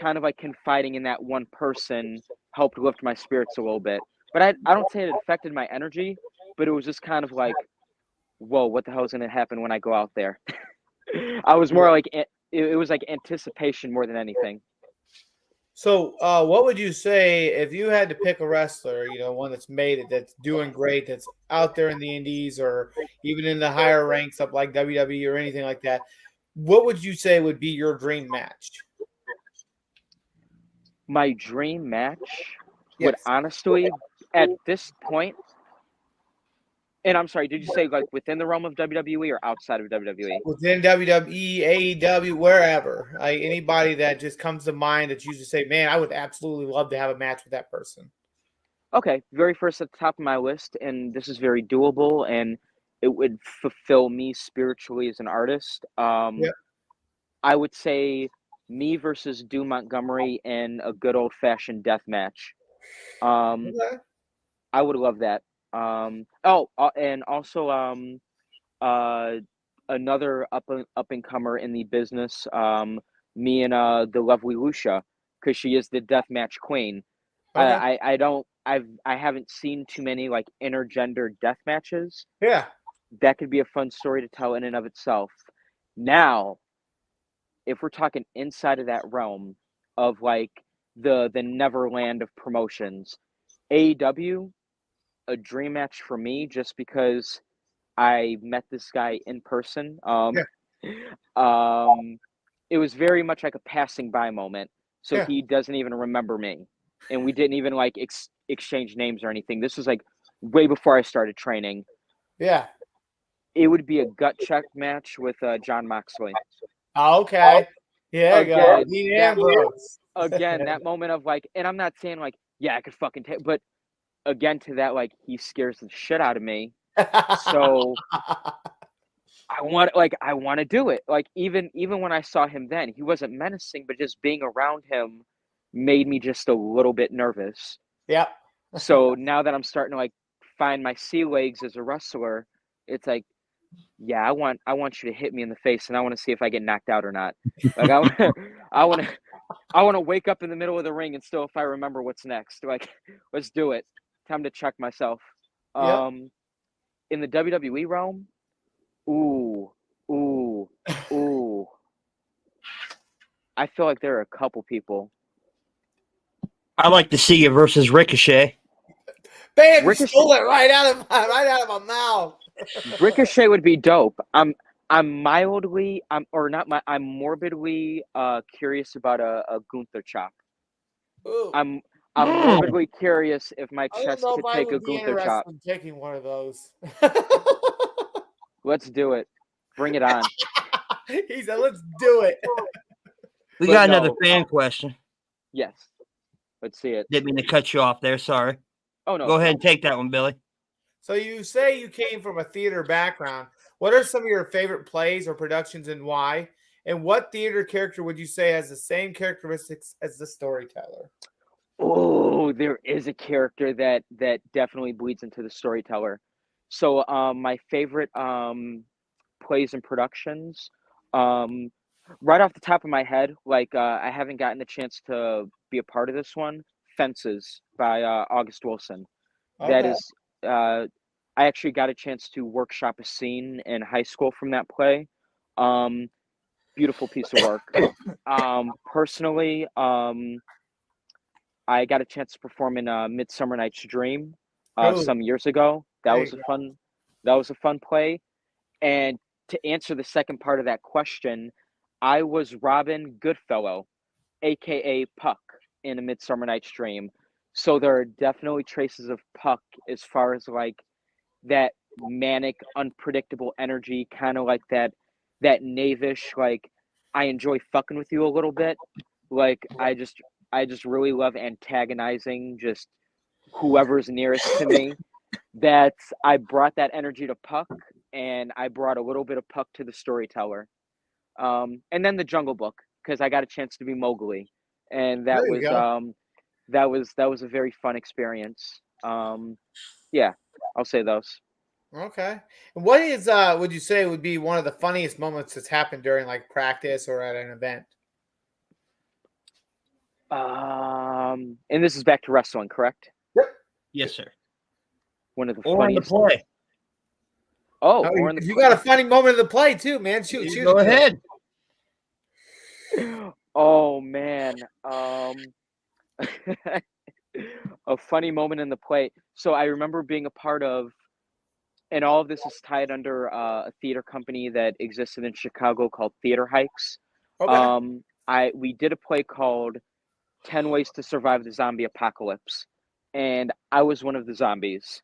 kind of like confiding in that one person helped lift my spirits a little bit. But I don't say it affected my energy, but it was just kind of like, whoa, what the hell is going to happen when I go out there? I was more like it was like anticipation more than anything. So, what would you say if you had to pick a wrestler, one that's made it, that's doing great, that's out there in the indies or even in the higher ranks up like WWE or anything like that? What would you say would be your dream match? My dream match would Yes. honestly, at this point, And I'm sorry, did you say like within the realm of WWE or outside of WWE? Within WWE, AEW, wherever, like anybody that just comes to mind that you just say, man, I would absolutely love to have a match with that person. Okay, very first at the top of my list, and this is very doable, and it would fulfill me spiritually as an artist. Yeah. I would say me versus Stu Montgomery in a good old fashioned death match. Um, Okay. I would love that. And also uh, another up and comer in the business. Me and the lovely Lucia, because she is the death match queen. Okay. I haven't seen too many like intergender death matches. Yeah. That could be a fun story to tell in and of itself. Now, if we're talking inside of that realm of like the neverland of promotions, AEW, a dream match for me just because I met this guy in person. Yeah. It was very much like a passing by moment. So Yeah. he doesn't even remember me, and we didn't even like exchange names or anything. This was like way before I started training. Yeah. It would be a gut check match with John Moxley. Okay. Yeah. Go. Again, Dean that Ambrose. again that moment of like, and I'm not saying like, yeah, I could fucking take, but again to that like he scares the shit out of me. So I want to do it. Like even when I saw him then, he wasn't menacing, but just being around him made me just a little bit nervous. Yep. So now that I'm starting to like find my sea legs as a wrestler, it's like, yeah, I want you to hit me in the face, and I want to see if I get knocked out or not. Like I want to I want to wake up in the middle of the ring and still if I remember what's next. Like let's do it. Time to check myself. Yep. In the WWE realm, ooh, ooh, ooh. I feel like there are a couple people. I like to see you versus Ricochet. Bam! You stole it right out of my mouth. Ricochet would be dope. I'm morbidly curious about a Gunther chop. Ooh. I'm morbidly curious if my I don't chest know could if I take a would be Gunther chop. interested in taking one of those. Let's do it. Bring it on. He said, "Let's do it." We But got no. another fan question. Yes. Let's see it. Didn't mean to cut you off there. Sorry. Oh no. Go ahead and take that one, Billy. So you say you came from a theater background. What are some of your favorite plays or productions and why? And what theater character would you say has the same characteristics as the storyteller? Oh, there is a character that definitely bleeds into the storyteller. So my favorite plays and productions, right off the top of my head, like I haven't gotten the chance to be a part of this one. Fences by August Wilson. That Okay. is I actually got a chance to workshop a scene in high school from that play. Beautiful piece of work. Personally, I got a chance to perform in Midsummer Night's Dream Ooh, some years ago. That there was you a go. fun play. And to answer the second part of that question, I was Robin Goodfellow, aka Puck, in A Midsummer Night's Dream. So there are definitely traces of Puck as far as like that manic, unpredictable energy, kind of like that knavish, like I enjoy fucking with you a little bit. Like I just really love antagonizing just whoever's nearest to me. That's I brought that energy to Puck, and I brought a little bit of Puck to the storyteller. And then the Jungle Book because I got a chance to be Mowgli, and There you go. that was a very fun experience. Yeah, I'll say those. Okay. And what is would you say would be one of the funniest moments that's happened during like practice or at an event? And this is back to wrestling, correct? Yes, sir. One of the Or in the funniest. play. Oh, or in the you got a funny moment of the play too, man. Shoot. Go ahead. Oh man. A funny moment in the play. So I remember being a part of, and all of this is tied under a theater company that existed in Chicago called Theater Hikes. Okay. We did a play called 10 Ways to Survive the Zombie Apocalypse, and I was one of the zombies.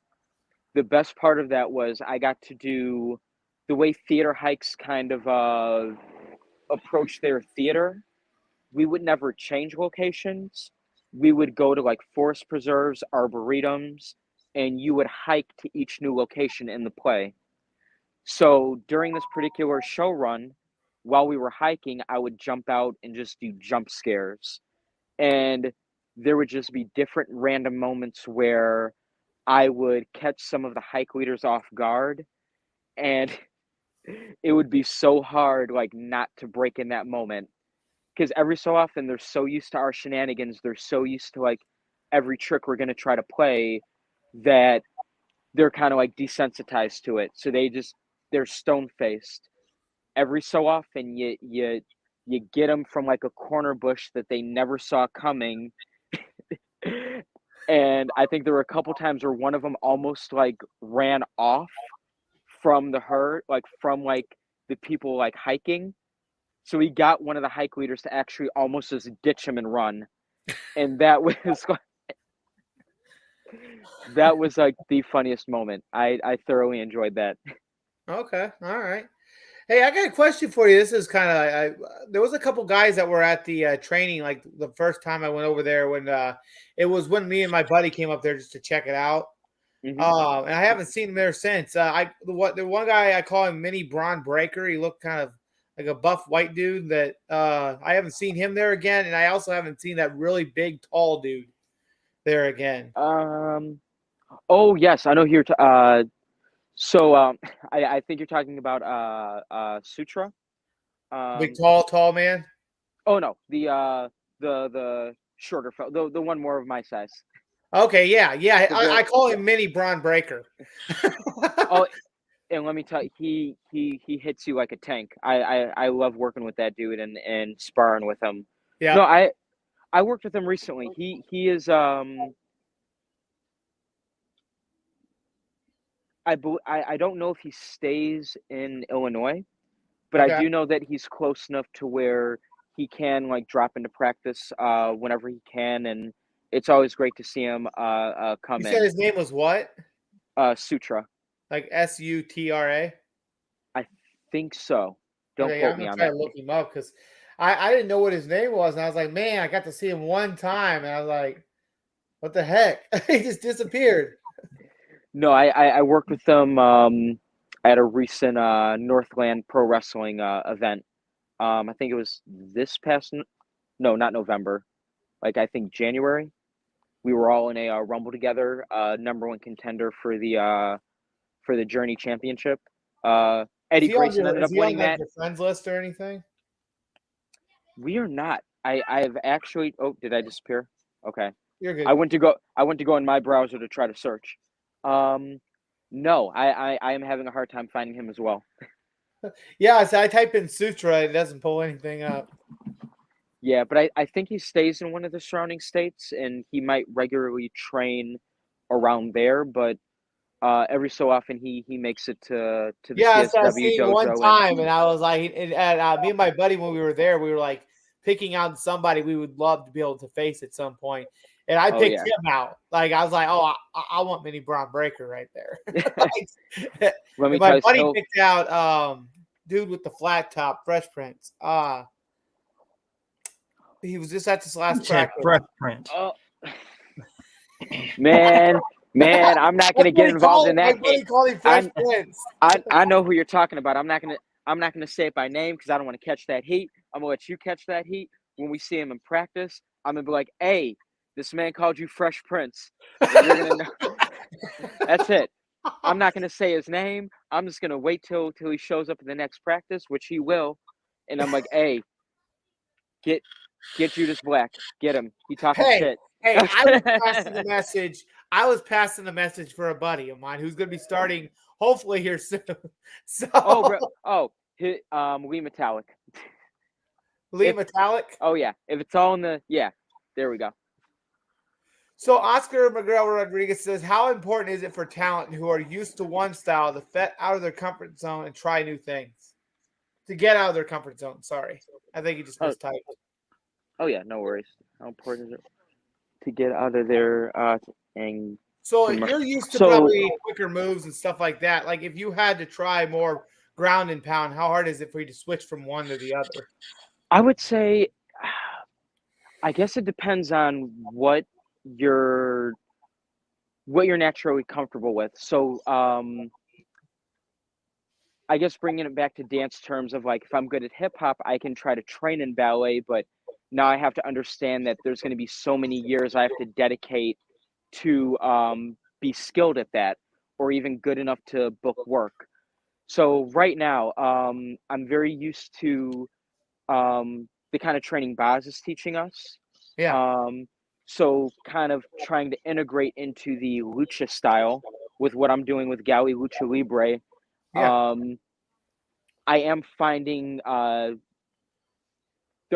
the best part of that was I got to do the way theater hikes kind of approach their theater. We would never change locations. We would go to like forest preserves, arboretums, and you would hike to each new location in the play. So during this particular show run, while we were hiking, I would jump out and just do jump scares. And there would just be different random moments where I would catch some of the hike leaders off guard, and it would be so hard like not to break in that moment, because every so often they're so used to our shenanigans, they're so used to like every trick we're going to try to play, that they're kind of like desensitized to it, so they're stone faced. Every so often you get them from like a corner bush that they never saw coming. And I think there were a couple times where one of them almost like ran off from the herd, like from like the people like hiking. So he got one of the hike leaders to actually almost just ditch him and run. And that was like the funniest moment. I thoroughly enjoyed that. Okay, all right. Hey, I got a question for you. This is kind of there was a couple guys that were at the training like the first time I went over there when it was when me and my buddy came up there just to check it out. Mm-hmm. And I haven't seen him there since. The one guy I call him Mini Braun Breaker. He looked kind of like a buff white dude that I haven't seen him there again, and I also haven't seen that really big tall dude there again. Oh yes, I know who you're so I think you're talking about Sutra. Big tall man. Oh no, the shorter fellow, the one more of my size. Okay, yeah. I call him Mini Braun Breaker. Oh, and let me tell you, he hits you like a tank. I love working with that dude and sparring with him. Yeah. No, I worked with him recently. He is I don't know if he stays in Illinois, but I Okay. do know that he's close enough to where he can like drop into practice whenever he can, and it's always great to see him come You in. said his name was what? Sutra. Like Sutra? I think so. Don't Okay, quote I'm me gonna on try that. to look him up because I didn't know what his name was, and I was like, man, I got to see him one time, and I was like, what the heck? He just disappeared. No, I worked with them at a recent Northland Pro Wrestling event. I think it was this past no, not November. Like I think January. We were all in a rumble together. Number one contender for the Journey Championship. Eddie Grayson ended Is up he on winning like that. your friends list or anything? We are not. I've actually. Oh, did I disappear? Okay. You're good. I went to go in my browser to try to search. No, I am having a hard time finding him as well. Yeah, so I type in Sutra, it doesn't pull anything up. Yeah, but I think he stays in one of the surrounding states, and he might regularly train around there. But every so often he makes it to the Yeah, so I CSW seen one dojo, and time, and I was like, and me and my buddy when we were there, we were like picking out somebody we would love to be able to face at some point, and I oh picked yeah. him out. Like I was like, oh, I want Mini Braun Breaker right there. Let And me my tell you, buddy he'll picked out dude with the flat top, Fresh Prince. He was just at this last practice. Fresh Prince. oh man, I'm not gonna get involved in that. My buddy called him Fresh Prince. I know who you're talking about. I'm not gonna say it by name because I don't want to catch that heat. I'm gonna let you catch that heat when we see him in practice. I'm gonna be like, hey, this man called you Fresh Prince. And you're gonna know. That's it. I'm not gonna say his name. I'm just gonna wait till he shows up in the next practice, which he will. And I'm like, hey, get Judas Black. Get him. He talking shit. Hey, I was passing the message. I was passing the message for a buddy of mine who's going to be starting hopefully here soon. So, Lee Metallic. Lee Metallic. Oh yeah, if it's all in the there we go. So Oscar Miguel Rodriguez says, "How important is it for talent who are used to one style to get out of their comfort zone and try new things? To get out of their comfort zone. Sorry, I think he just mistyped. Oh yeah, no worries. How important is it to get out of there and So pretty much. you're used to So probably quicker moves and stuff like that. Like if you had to try more ground and pound, how hard is it for you to switch from one to the other? I would say, I guess it depends on you're what you're naturally comfortable with. So, I guess bringing it back to dance terms of like if I'm good at hip hop, I can try to train in ballet, but now I have to understand that there's going to be so many years I have to dedicate to be skilled at that or even good enough to book work. So right now, I'm very used to the kind of training Boz is teaching us. Yeah, Um, so kind of trying to integrate into the lucha style with what I'm doing with Gali Lucha Libre. yeah, Um, I am finding there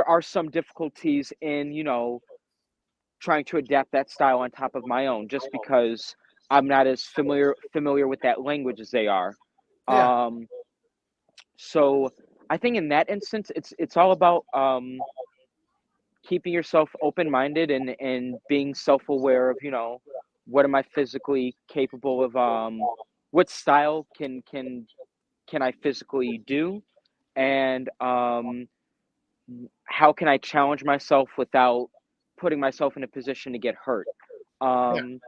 are some difficulties in, trying to adapt that style on top of my own, just because I'm not as familiar with that language as they are. yeah, Um, so I think in that instance, it's all about keeping yourself open minded and being self aware of, what am I physically capable of, what style can I physically do, and how can I challenge myself without putting myself in a position to get hurt. yeah, Um,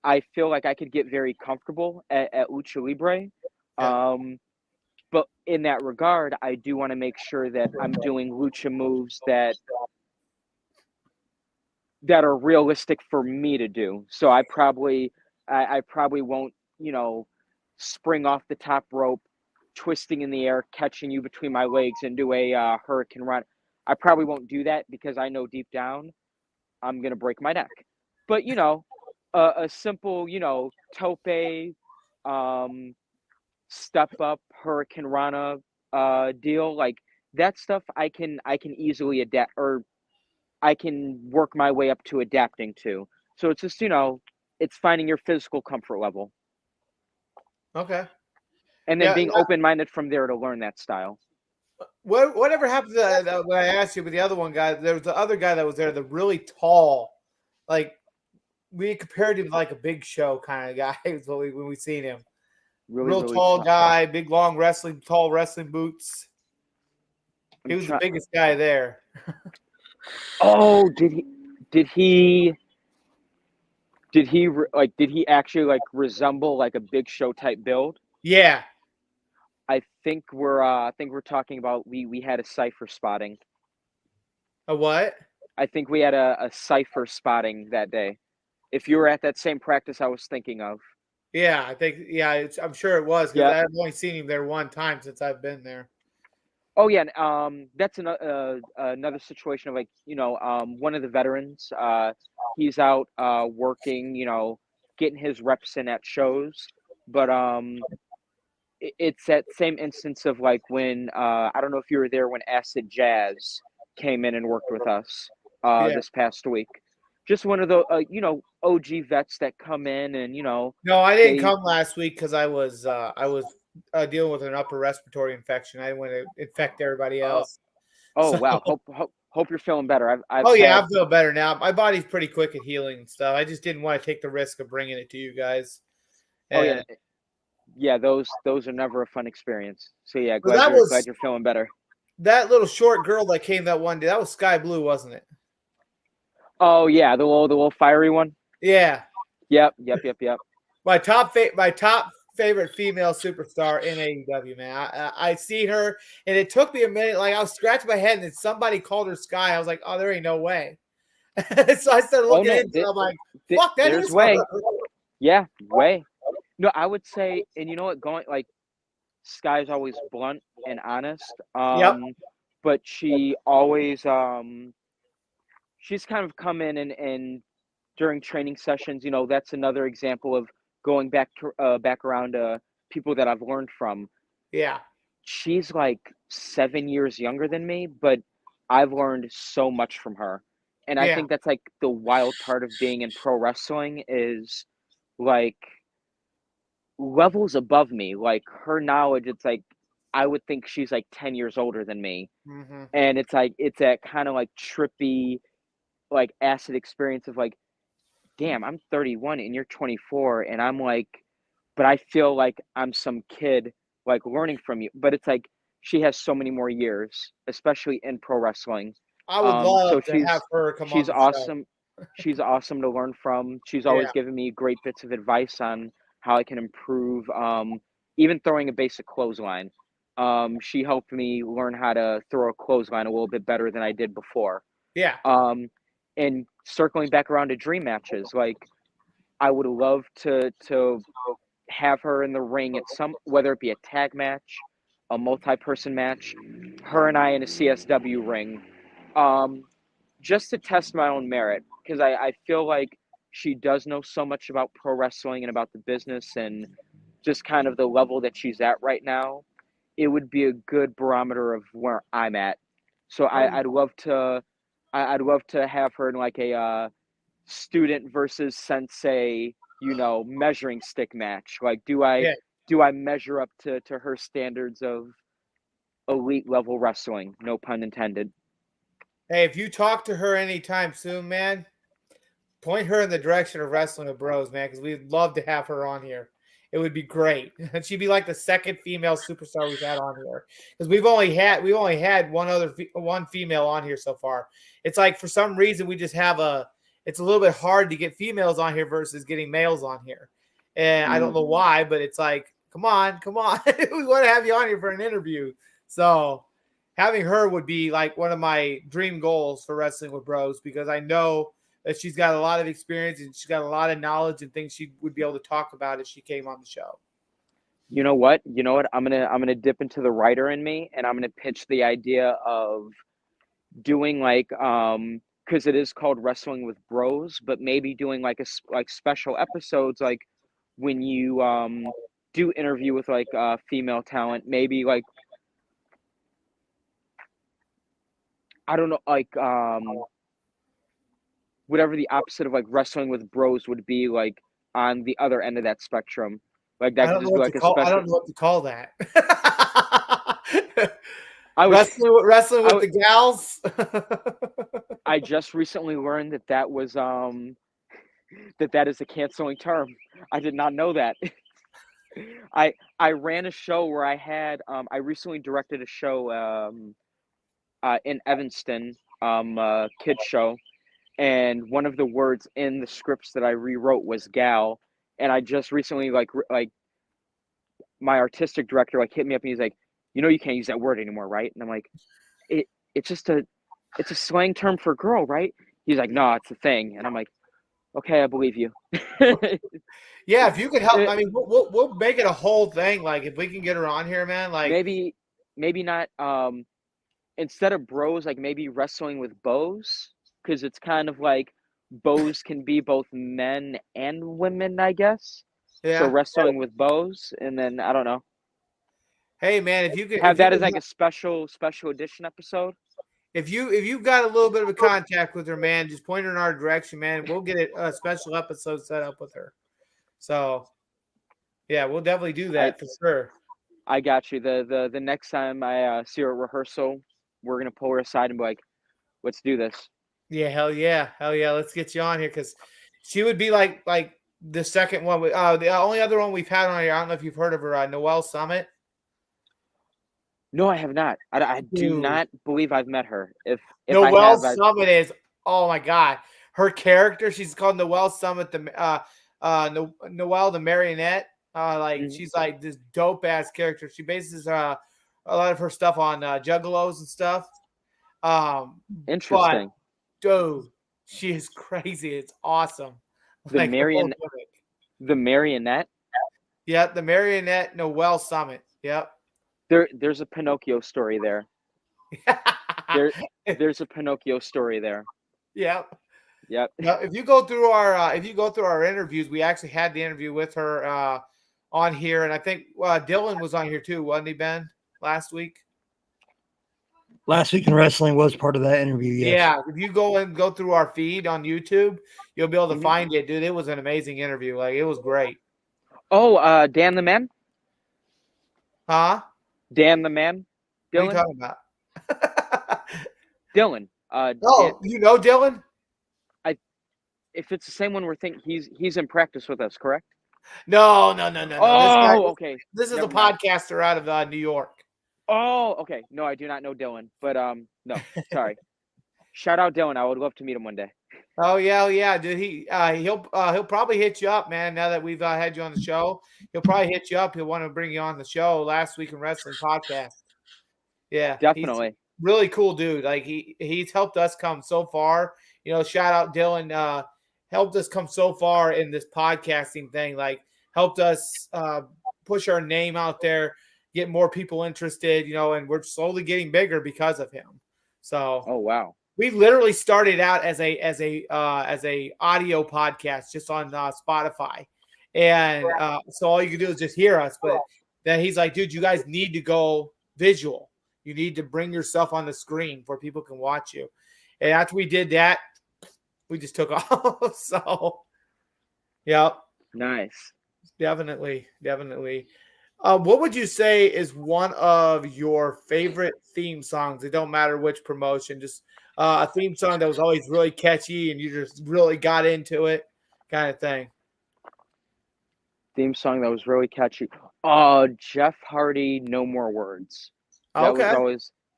I feel like I could get very comfortable at Lucha Libre. yeah, Um, but in that regard, I do want to make sure that I'm doing lucha moves that are realistic for me to do. So I probably won't, spring off the top rope, twisting in the air, catching you between my legs and do a hurricane run. I probably won't do that because I know deep down I'm gonna break my neck. But a simple, tope, um, step up, hurricane rana deal like that stuff I can easily adapt, or I can work my way up to adapting to. So it's just, it's finding your physical comfort level okay, and then yeah. being open minded from there to learn that style. Whatever happened to when I asked you, but the other one guy, there was the other guy that was there, the really tall, like we compared him to like a Big Show kind of guy. Is what when we seen him, Really, real really tall tough. guy, big long tall wrestling boots. He I'm was the trying. biggest guy there. Oh, did he did he actually like resemble like a Big Show type build? Yeah, I think we're talking about we had a cipher spotting. a what? I think we had a cipher spotting that day. If you were at that same practice I was thinking of. Yeah, I think yeah, I'm sure it was because Yep. I've only seen him there one time since I've been there. Oh yeah, and, that's another situation of like, one of the veterans, he's out working, getting his reps in at shows, but it's that same instance of like when I don't know if you were there when Acid Jazz came in and worked with us Yeah. this past week. Just one of the OG vets that come in and No, I didn't they come last week because I was dealing with an upper respiratory infection. I didn't want to infect everybody oh, else. oh So, wow, hope you're feeling better. I've oh yeah, had I feel better now. My body's pretty quick at healing and stuff. I just didn't want to take the risk of bringing it to you guys. oh yeah, And yeah, those are never a fun experience. So yeah, but that glad was you're feeling better. that little short girl that came that one day. That was Sky Blue, wasn't it? Oh yeah, the little fiery one. Yeah, Yep. my top favorite female superstar in AEW. Man, I seen her, and it took me a minute. Like I was scratching my head, and then somebody called her Sky. I was like, oh, there ain't no way. So I started Oh looking no, into it. I'm like, fuck, that there's is her. way. Yeah, way. No, I would say, and you know what, going like Sky's always blunt and honest. Yep. But she always she's kind of come in and during training sessions, that's another example of going back around to people that I've learned from. Yeah. She's like 7 years younger than me, but I've learned so much from her. And I Yeah. think that's like the wild part of being in pro wrestling is like levels above me. Like her knowledge, it's like I would think she's like 10 years older than me. Mm-hmm. And it's like it's that kind of like trippy, like acid experience of like damn, I'm 31 and you're 24, and I'm like, but I feel like I'm some kid like learning from you. But it's like she has so many more years, especially in pro wrestling. I would So love to have her come on she's the show. awesome. She's awesome to learn from. She's Yeah. always given me great bits of advice on how I can improve. Even throwing a basic clothesline. She helped me learn how to throw a clothesline a little bit better than I did before. Yeah. And circling back around to dream matches, like I would love to have her in the ring at some, whether it be a tag match, a multi-person match, her and I in a CSW ring, um, just to test my own merit, because I feel like she does know so much about pro wrestling and about the business and just kind of the level that she's at right now. It would be a good barometer of where I'm at. So Oh, I'd love to have her in like a student versus sensei, measuring stick match. Like, yeah. do I measure up to her standards of elite level wrestling? No pun intended. Hey, if you talk to her anytime soon, man, point her in the direction of Wrestling with Bros, man, because we'd love to have her on here. It would be great. She'd be like the second female superstar we've had on here, because we've only had one female on here so far. It's like for some reason we just have it's a little bit hard to get females on here versus getting males on here, and I don't know why, but it's like come on, we want to have you on here for an interview. So having her would be like one of my dream goals for Wrestling with Bros, because I know that she's got a lot of experience and she's got a lot of knowledge and things she would be able to talk about if she came on the show. You know what? I'm gonna dip into the writer in me, and I'm gonna pitch the idea of doing like because it is called Wrestling with Bros, but maybe doing like like special episodes, like when you do interview with like female talent, maybe like, I don't know, like whatever the opposite of like Wrestling with Bros would be, like on the other end of that spectrum. Like that I could don't know just be what like to a call. I special. don't know what to call that. I was wrestling I with the gals. I just recently learned that that was that is a canceling term. I did not know that. I ran a show where I recently directed a show in Evanston, kids show, and one of the words in the scripts that I rewrote was gal, and I just recently like my artistic director like hit me up and he's like, you can't use that word anymore, right? And I'm like, it it's just it's a slang term for girl, right? He's like, no, it's a thing, and I'm like, okay, I believe you. Yeah, if you could help, Eh, I mean, we'll make it a whole thing. Like if we can get her on here, man. Like maybe not instead of bros, like maybe wrestling with bows, because it's kind of like bows can be both men and women, I guess. So yeah. wrestling with bows, and then I don't know, Hey, man, if you could, have that as like a special edition episode. if you've got a little bit of a contact with her, man, just point her in our direction, man. We'll get a special episode set up with her. So yeah, we'll definitely do I that for sure. I got you. The next time I see her at rehearsal, we're gonna pull her aside and be like, let's do this. Yeah, hell yeah. Let's get you on here because she would be like the second one. The only other one we've had on here. I don't know if you've heard of her, Noelle Summit. No, I have not. I do Dude, not believe I've met her. If I Noelle have, Summit is oh my god. Her character, she's called Noelle Summit, Noelle the marionette. Like Mhm. she's like this dope ass character. She bases a lot of her stuff on juggalos and stuff. Um, but Interesting. dude, she is crazy. It's awesome. The Like the whole Marion gimmick. the marionette. Yeah, the marionette Noelle Summit. Yep. There's a Pinocchio story there. There there's a Pinocchio story there. Yep. Yep. Now, if you go through our interviews, we actually had the interview with her on here, and I think Dylan was on here too, wasn't he, Ben, last week? Last Week in Wrestling was part of that interview. Yes. Yeah. If you go through our feed on YouTube, you'll be able to Mhm. find it, dude. It was an amazing interview. Like it was great. Oh, Dan the man. Huh? Dan the man. What are you Dylan. talking about? Dylan. Oh, you know Dylan? if it's the same one we're thinking, he's in practice with us, correct? No. Oh, okay. This is a Never mind. podcaster out of New York. Oh, okay. No, I do not know Dylan, but no, sorry. Shout out Dylan. I would love to meet him one day. Oh yeah, dude. He'll probably hit you up, man. Now that we've had you on the show, he'll probably hit you up. He'll want to bring you on the show. Last Week in Wrestling podcast. Yeah, he's Definitely. really cool dude. Like he's helped us come so far. You know, shout out Dylan. Helped us come so far in this podcasting thing. Like helped us push our name out there, get more people interested. You know, and we're slowly getting bigger because of him. So. Oh wow. We literally started out as a audio podcast just on Spotify, and so all you can do is just hear us. But then he's like, "Dude, you guys need to go visual. You need to bring yourself on the screen where people can watch you." And after we did that, we just took off. So, yeah, Nice. definitely. What would you say is one of your favorite theme songs? It don't matter which promotion, just a theme song that was always really catchy and you just really got into it, kind of thing. Theme song that was really catchy. Jeff Hardy, No More Words. That Okay.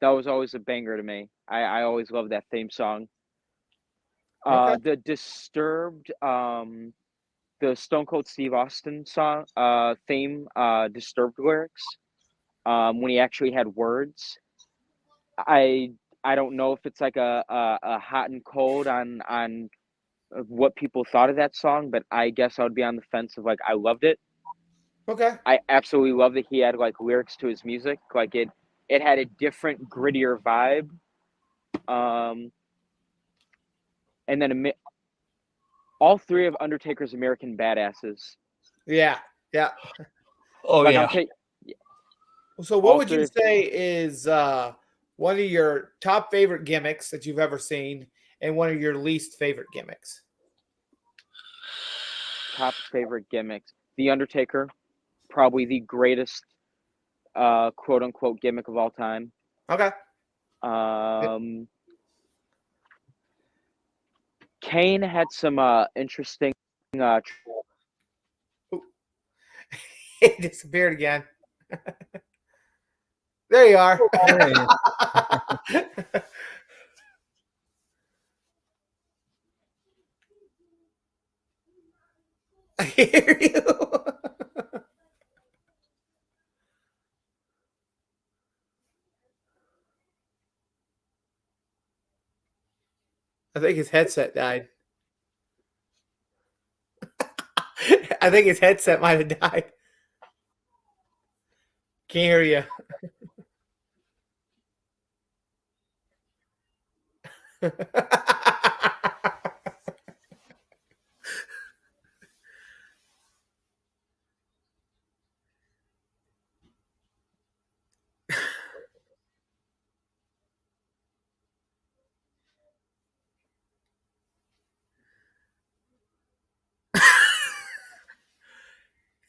was always a banger to me. I always loved that theme song. Okay. The Disturbed, the Stone Cold Steve Austin song, theme, Disturbed lyrics, when he actually had words. I don't know if it's like a hot and cold on what people thought of that song, but I guess I would be on the fence of like I loved it. Okay. I absolutely love that he had like lyrics to his music. Like it had a different, grittier vibe. And then all three of Undertaker's American Badasses. Yeah. Oh Like yeah. So what all would you three- say is one of your top favorite gimmicks that you've ever seen and one of your least favorite gimmicks? Top favorite gimmicks. The Undertaker, probably the greatest quote unquote gimmick of all time. Okay. Kane had some interesting It disappeared again. There you are. I hear you. I think his headset died. I think his headset might have died. Can't hear you.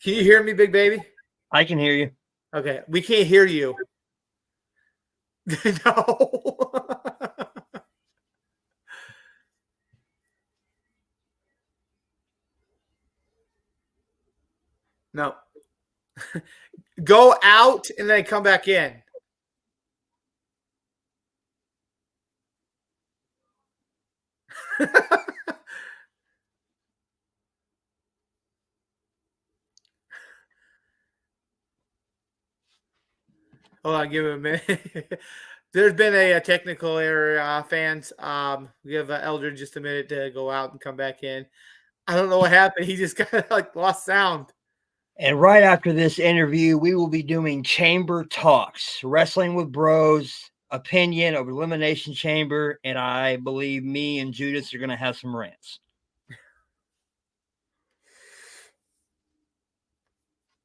Can you hear me, big baby? I can hear you. Okay, we can't hear you. No. No. Go out and then come back in. Hold on, give him a minute. There's been a technical error, fans. Give Eldridge just a minute to go out and come back in. I don't know what happened. He just kind of like lost sound. And right after this interview, we will be doing Chamber Talks, Wrestling with Bros, opinion of Elimination Chamber, and I believe me and Judas are going to have some rants.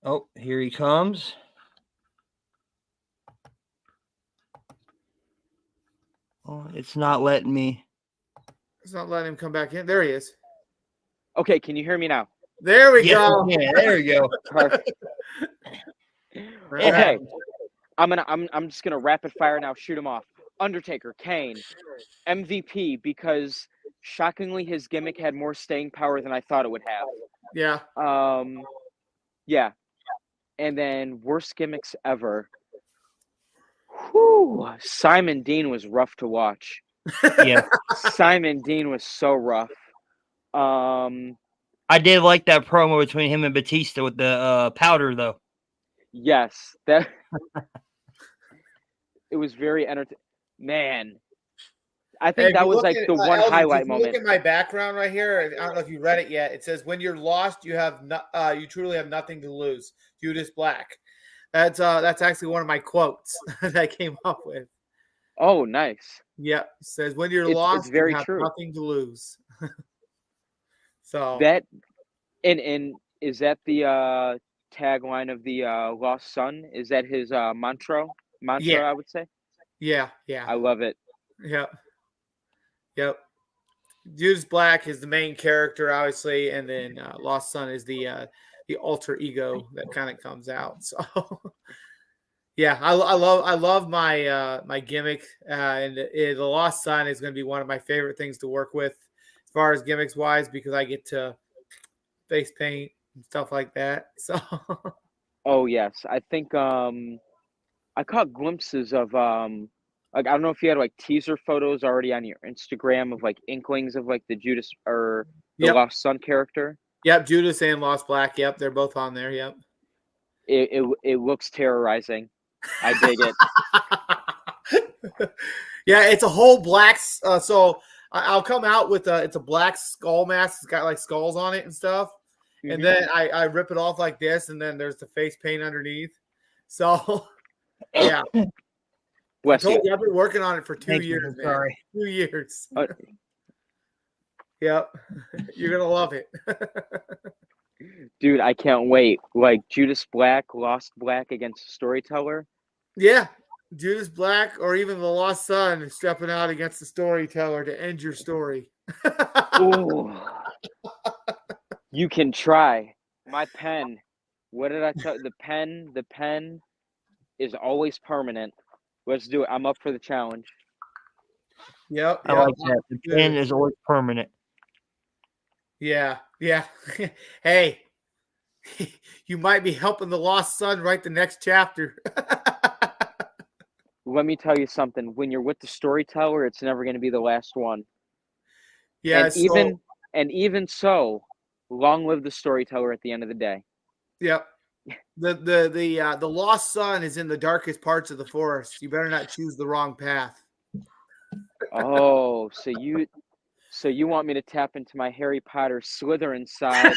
Oh, here he comes. Oh, it's not letting me. It's not letting him come back in. There he is. Okay, can you hear me now? There we Yes, go. we can. There we go. Perfect. Okay. I'm just gonna rapid fire now, shoot him off. Undertaker, Kane, MVP because shockingly, his gimmick had more staying power than I thought it would have. Yeah. Yeah. And then worst gimmicks ever. Whew, Simon Dean was rough to watch. Yeah. Simon Dean was so rough. I did like that promo between him and Batista with the powder, though. Yes, that it was very entertaining. Man, I think that was like the one Eldridge, highlight if you moment. look at my background right here, I don't know if you read it yet. It says, "When you're lost, you have you truly have nothing to lose." Judas Black. That's actually one of my quotes that I came up with. Oh, nice. Yeah, it says, "When you're It's lost, very you have true. nothing to lose." So That and is that the tagline of the Lost Son? Is that his mantra? Yeah. I would say. yeah, I love it. Yep. Judas Black is the main character, obviously, and then Lost Son is the alter ego that kind of comes out. So, yeah, I love my my gimmick, and the Lost Son is going to be one of my favorite things to work with, as far as gimmicks wise, because I get to face paint and stuff like that. So, Oh yes, I think I caught glimpses of like I don't know if you had like teaser photos already on your Instagram of like inklings of like the Judas or the yep, Lost Son character. Judas and Lost Black, yep, they're both on there, yep. It looks terrorizing. I dig it. Yeah, it's a whole black. So I'll come out with it's a black skull mask. It's got like skulls on it and stuff. And then I rip it off like this, and then there's the face paint underneath. So yeah, Bless you. I've been working on it for 2 Thank years. you. Man. Sorry. 2 years. Yep, you're gonna love it. Dude, I can't wait. Like Judas Black, Lost Black against Storyteller. Yeah, Judas Black or even the Lost Son stepping out against the Storyteller to end your story. Ooh. You can try. My pen. What did I tell you? The pen is always permanent. Let's do it. I'm up for the challenge. Yep. I like that. The pin is always permanent. Yeah. Hey, you might be helping the Lost Son write the next chapter. Let me tell you something. When you're with the Storyteller, it's never going to be the last one. Yeah. And even so, long live the Storyteller at the end of the day. Yep. The Lost Son is in the darkest parts of the forest. You better not choose the wrong path. Oh, so you want me to tap into my Harry Potter Slytherin side?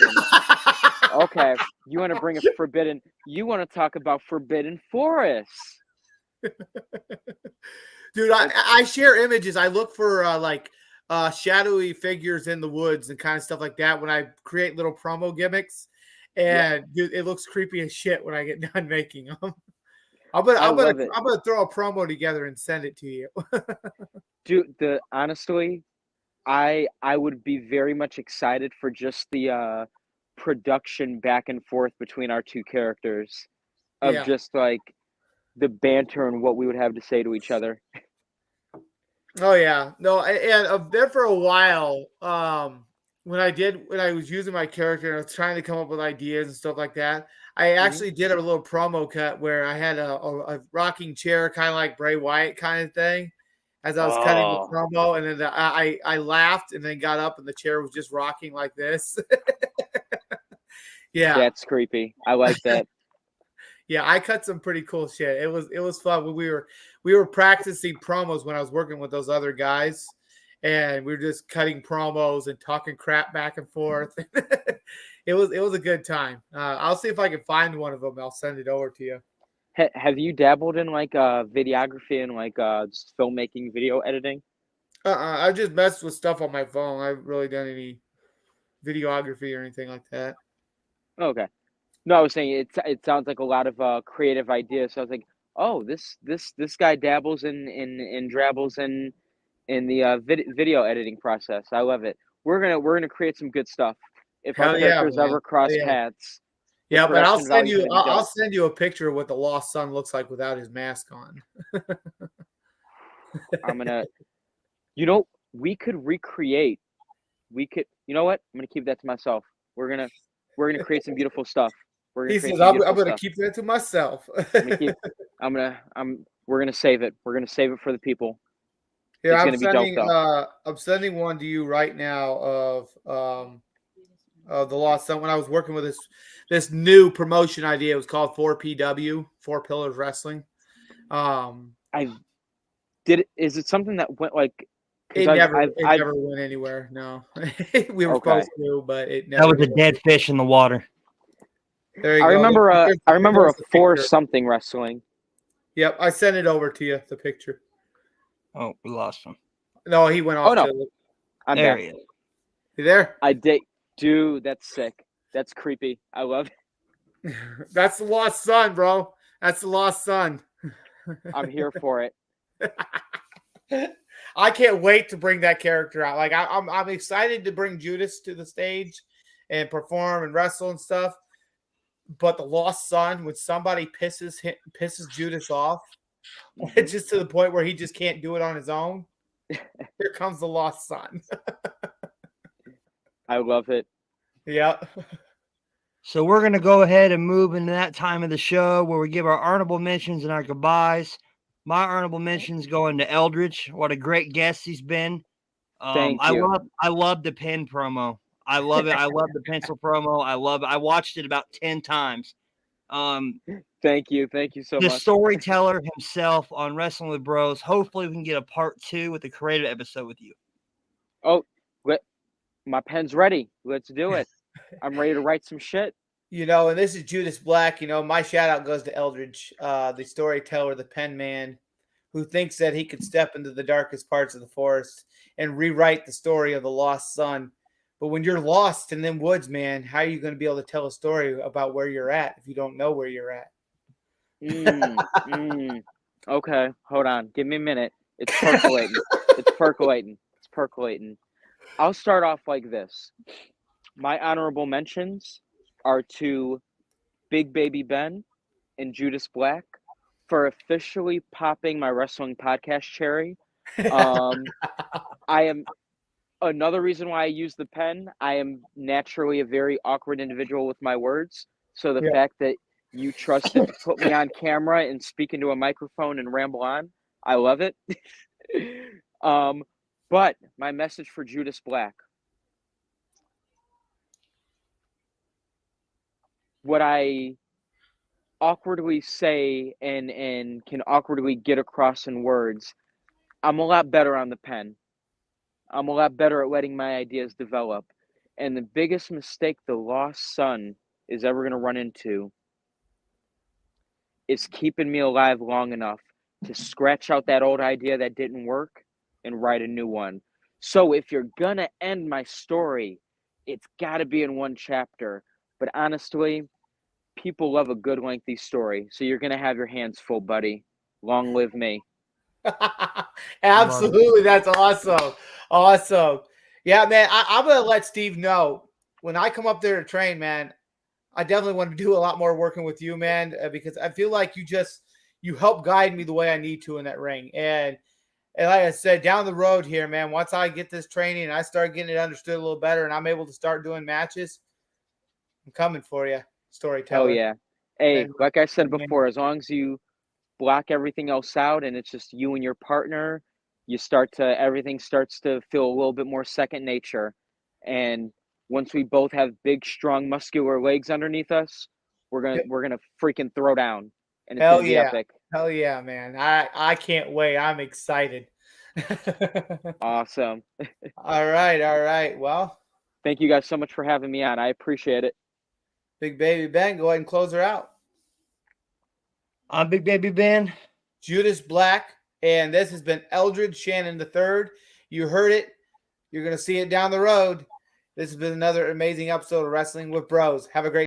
Okay, you want to bring a forbidden? You want to talk about forbidden forests? Dude, I share images. I look for shadowy figures in the woods and kind of stuff like that when I create little promo gimmicks. And dude, it looks creepy as shit when I get done making them. I'm gonna throw a promo together and send it to you. Dude, honestly, I would be very much excited for just the production back and forth between our two characters of just like the banter and what we would have to say to each other. Oh yeah, no, and there for a while. When I was using my character and I was trying to come up with ideas and stuff like that, I actually did a little promo cut where I had a rocking chair, kind of like Bray Wyatt kind of thing, as I was cutting the promo, and then I laughed and then got up and the chair was just rocking like this. Yeah, that's creepy. I like that. Yeah, I cut some pretty cool shit. It was fun when we were practicing promos when I was working with those other guys, and we were just cutting promos and talking crap back and forth. It was a good time. I'll see if I can find one of them. I'll send it over to you. Have you dabbled in like videography and like just filmmaking, video editing? I just messed with stuff on my phone. I haven't really done any videography or anything like that. Okay. No, I was saying it sounds like a lot of creative ideas. So I was like, oh, this guy dabbles in drabbles in the video editing process. I love it. We're gonna create some good stuff. If our characters ever cross paths. Yeah, but I'll send you a picture of what the Lost Son looks like without his mask on. I'm gonna, we could recreate we could. You know what? I'm gonna keep that to myself. We're gonna create some beautiful stuff. We're gonna He create says, some I'm beautiful going to stuff. keep that to myself. I'm gonna keep. We're gonna save it. We're gonna save it for the people. Here, It's gonna be dope though. I'm sending one to you right now of the Lost Son. When I was working with this new promotion idea, it was called 4PW, Four Pillars Wrestling. I did. Is it something that went like? It I've, never I've, it I've never went anywhere. No, we were okay. supposed to, but it That never. was a dead fish in the water. There you I go. remember. I remember There's a the four picture. something wrestling. Yep, I sent it over to you. The picture. Oh, we lost him. No, he went off. Oh no, To I'm There back. he is. You there? I did, dude. That's sick. That's creepy. I love it. That's the Lost Son, bro. That's the Lost Son. I'm here for it. I can't wait to bring that character out. Like I'm excited to bring Judas to the stage and perform and wrestle and stuff. But the Lost Son, when somebody pisses Judas off, just to the point where he just can't do it on his own, here comes the Lost Son. I love it. Yep. So we're going to go ahead and move into that time of the show where we give our honorable mentions and our goodbyes. My honorable mentions going to Eldridge. What a great guest he's been. Thank you. I love the pen promo. I love it. I love the pencil promo. I love it. I watched it about 10 times. Thank you. Thank you so the much. storyteller himself on Wrestling with Bros. Hopefully we can get a part 2 with the creative episode with you. Oh, my pen's ready. Let's do it. I'm ready to write some shit. You know, and this is Judas Black. You know, my shout out goes to Eldridge, the storyteller, the pen man, who thinks that he could step into the darkest parts of the forest and rewrite the story of the lost son. But when you're lost in them woods, man, how are you going to be able to tell a story about where you're at if you don't know where you're at? Okay, hold on. Give me a minute. It's percolating. It's percolating. It's percolating. I'll start off like this. My honorable mentions are to Big Baby Ben and Judas Black for officially popping my wrestling podcast cherry. I am another reason why I use the pen. I am naturally a very awkward individual with my words. So the fact that you trusted to put me on camera and speak into a microphone and ramble on, I love it. But my message for Judas Black. What I awkwardly say and can awkwardly get across in words, I'm a lot better on the pen. I'm a lot better at letting my ideas develop. And the biggest mistake the lost son is ever going to run into is keeping me alive long enough to scratch out that old idea that didn't work and write a new one. So if you're going to end my story, it's got to be in one chapter. But honestly, people love a good lengthy story. So you're going to have your hands full, buddy. Long live me. Absolutely. That's awesome. Awesome. Yeah, man, I'm going to let Steve know when I come up there to train, man, I definitely want to do a lot more working with you, man, because I feel like you help guide me the way I need to in that ring. And like I said, down the road here, man, once I get this training and I start getting it understood a little better and I'm able to start doing matches, I'm coming for you, storyteller. Hell yeah. Hey, like I said before, as long as you block everything else out and it's just you and your partner, everything starts to feel a little bit more second nature. And once we both have big, strong, muscular legs underneath us, we're gonna freaking throw down, and it's gonna be epic. Hell yeah, man! I can't wait. I'm excited. Awesome. All right. Well, thank you guys so much for having me on. I appreciate it. Big Baby Ben, go ahead and close her out. I'm Big Baby Ben. Judas Black, and this has been Eldridge Shannon III. You heard it. You're going to see it down the road. This has been another amazing episode of Wrestling with Bros. Have a great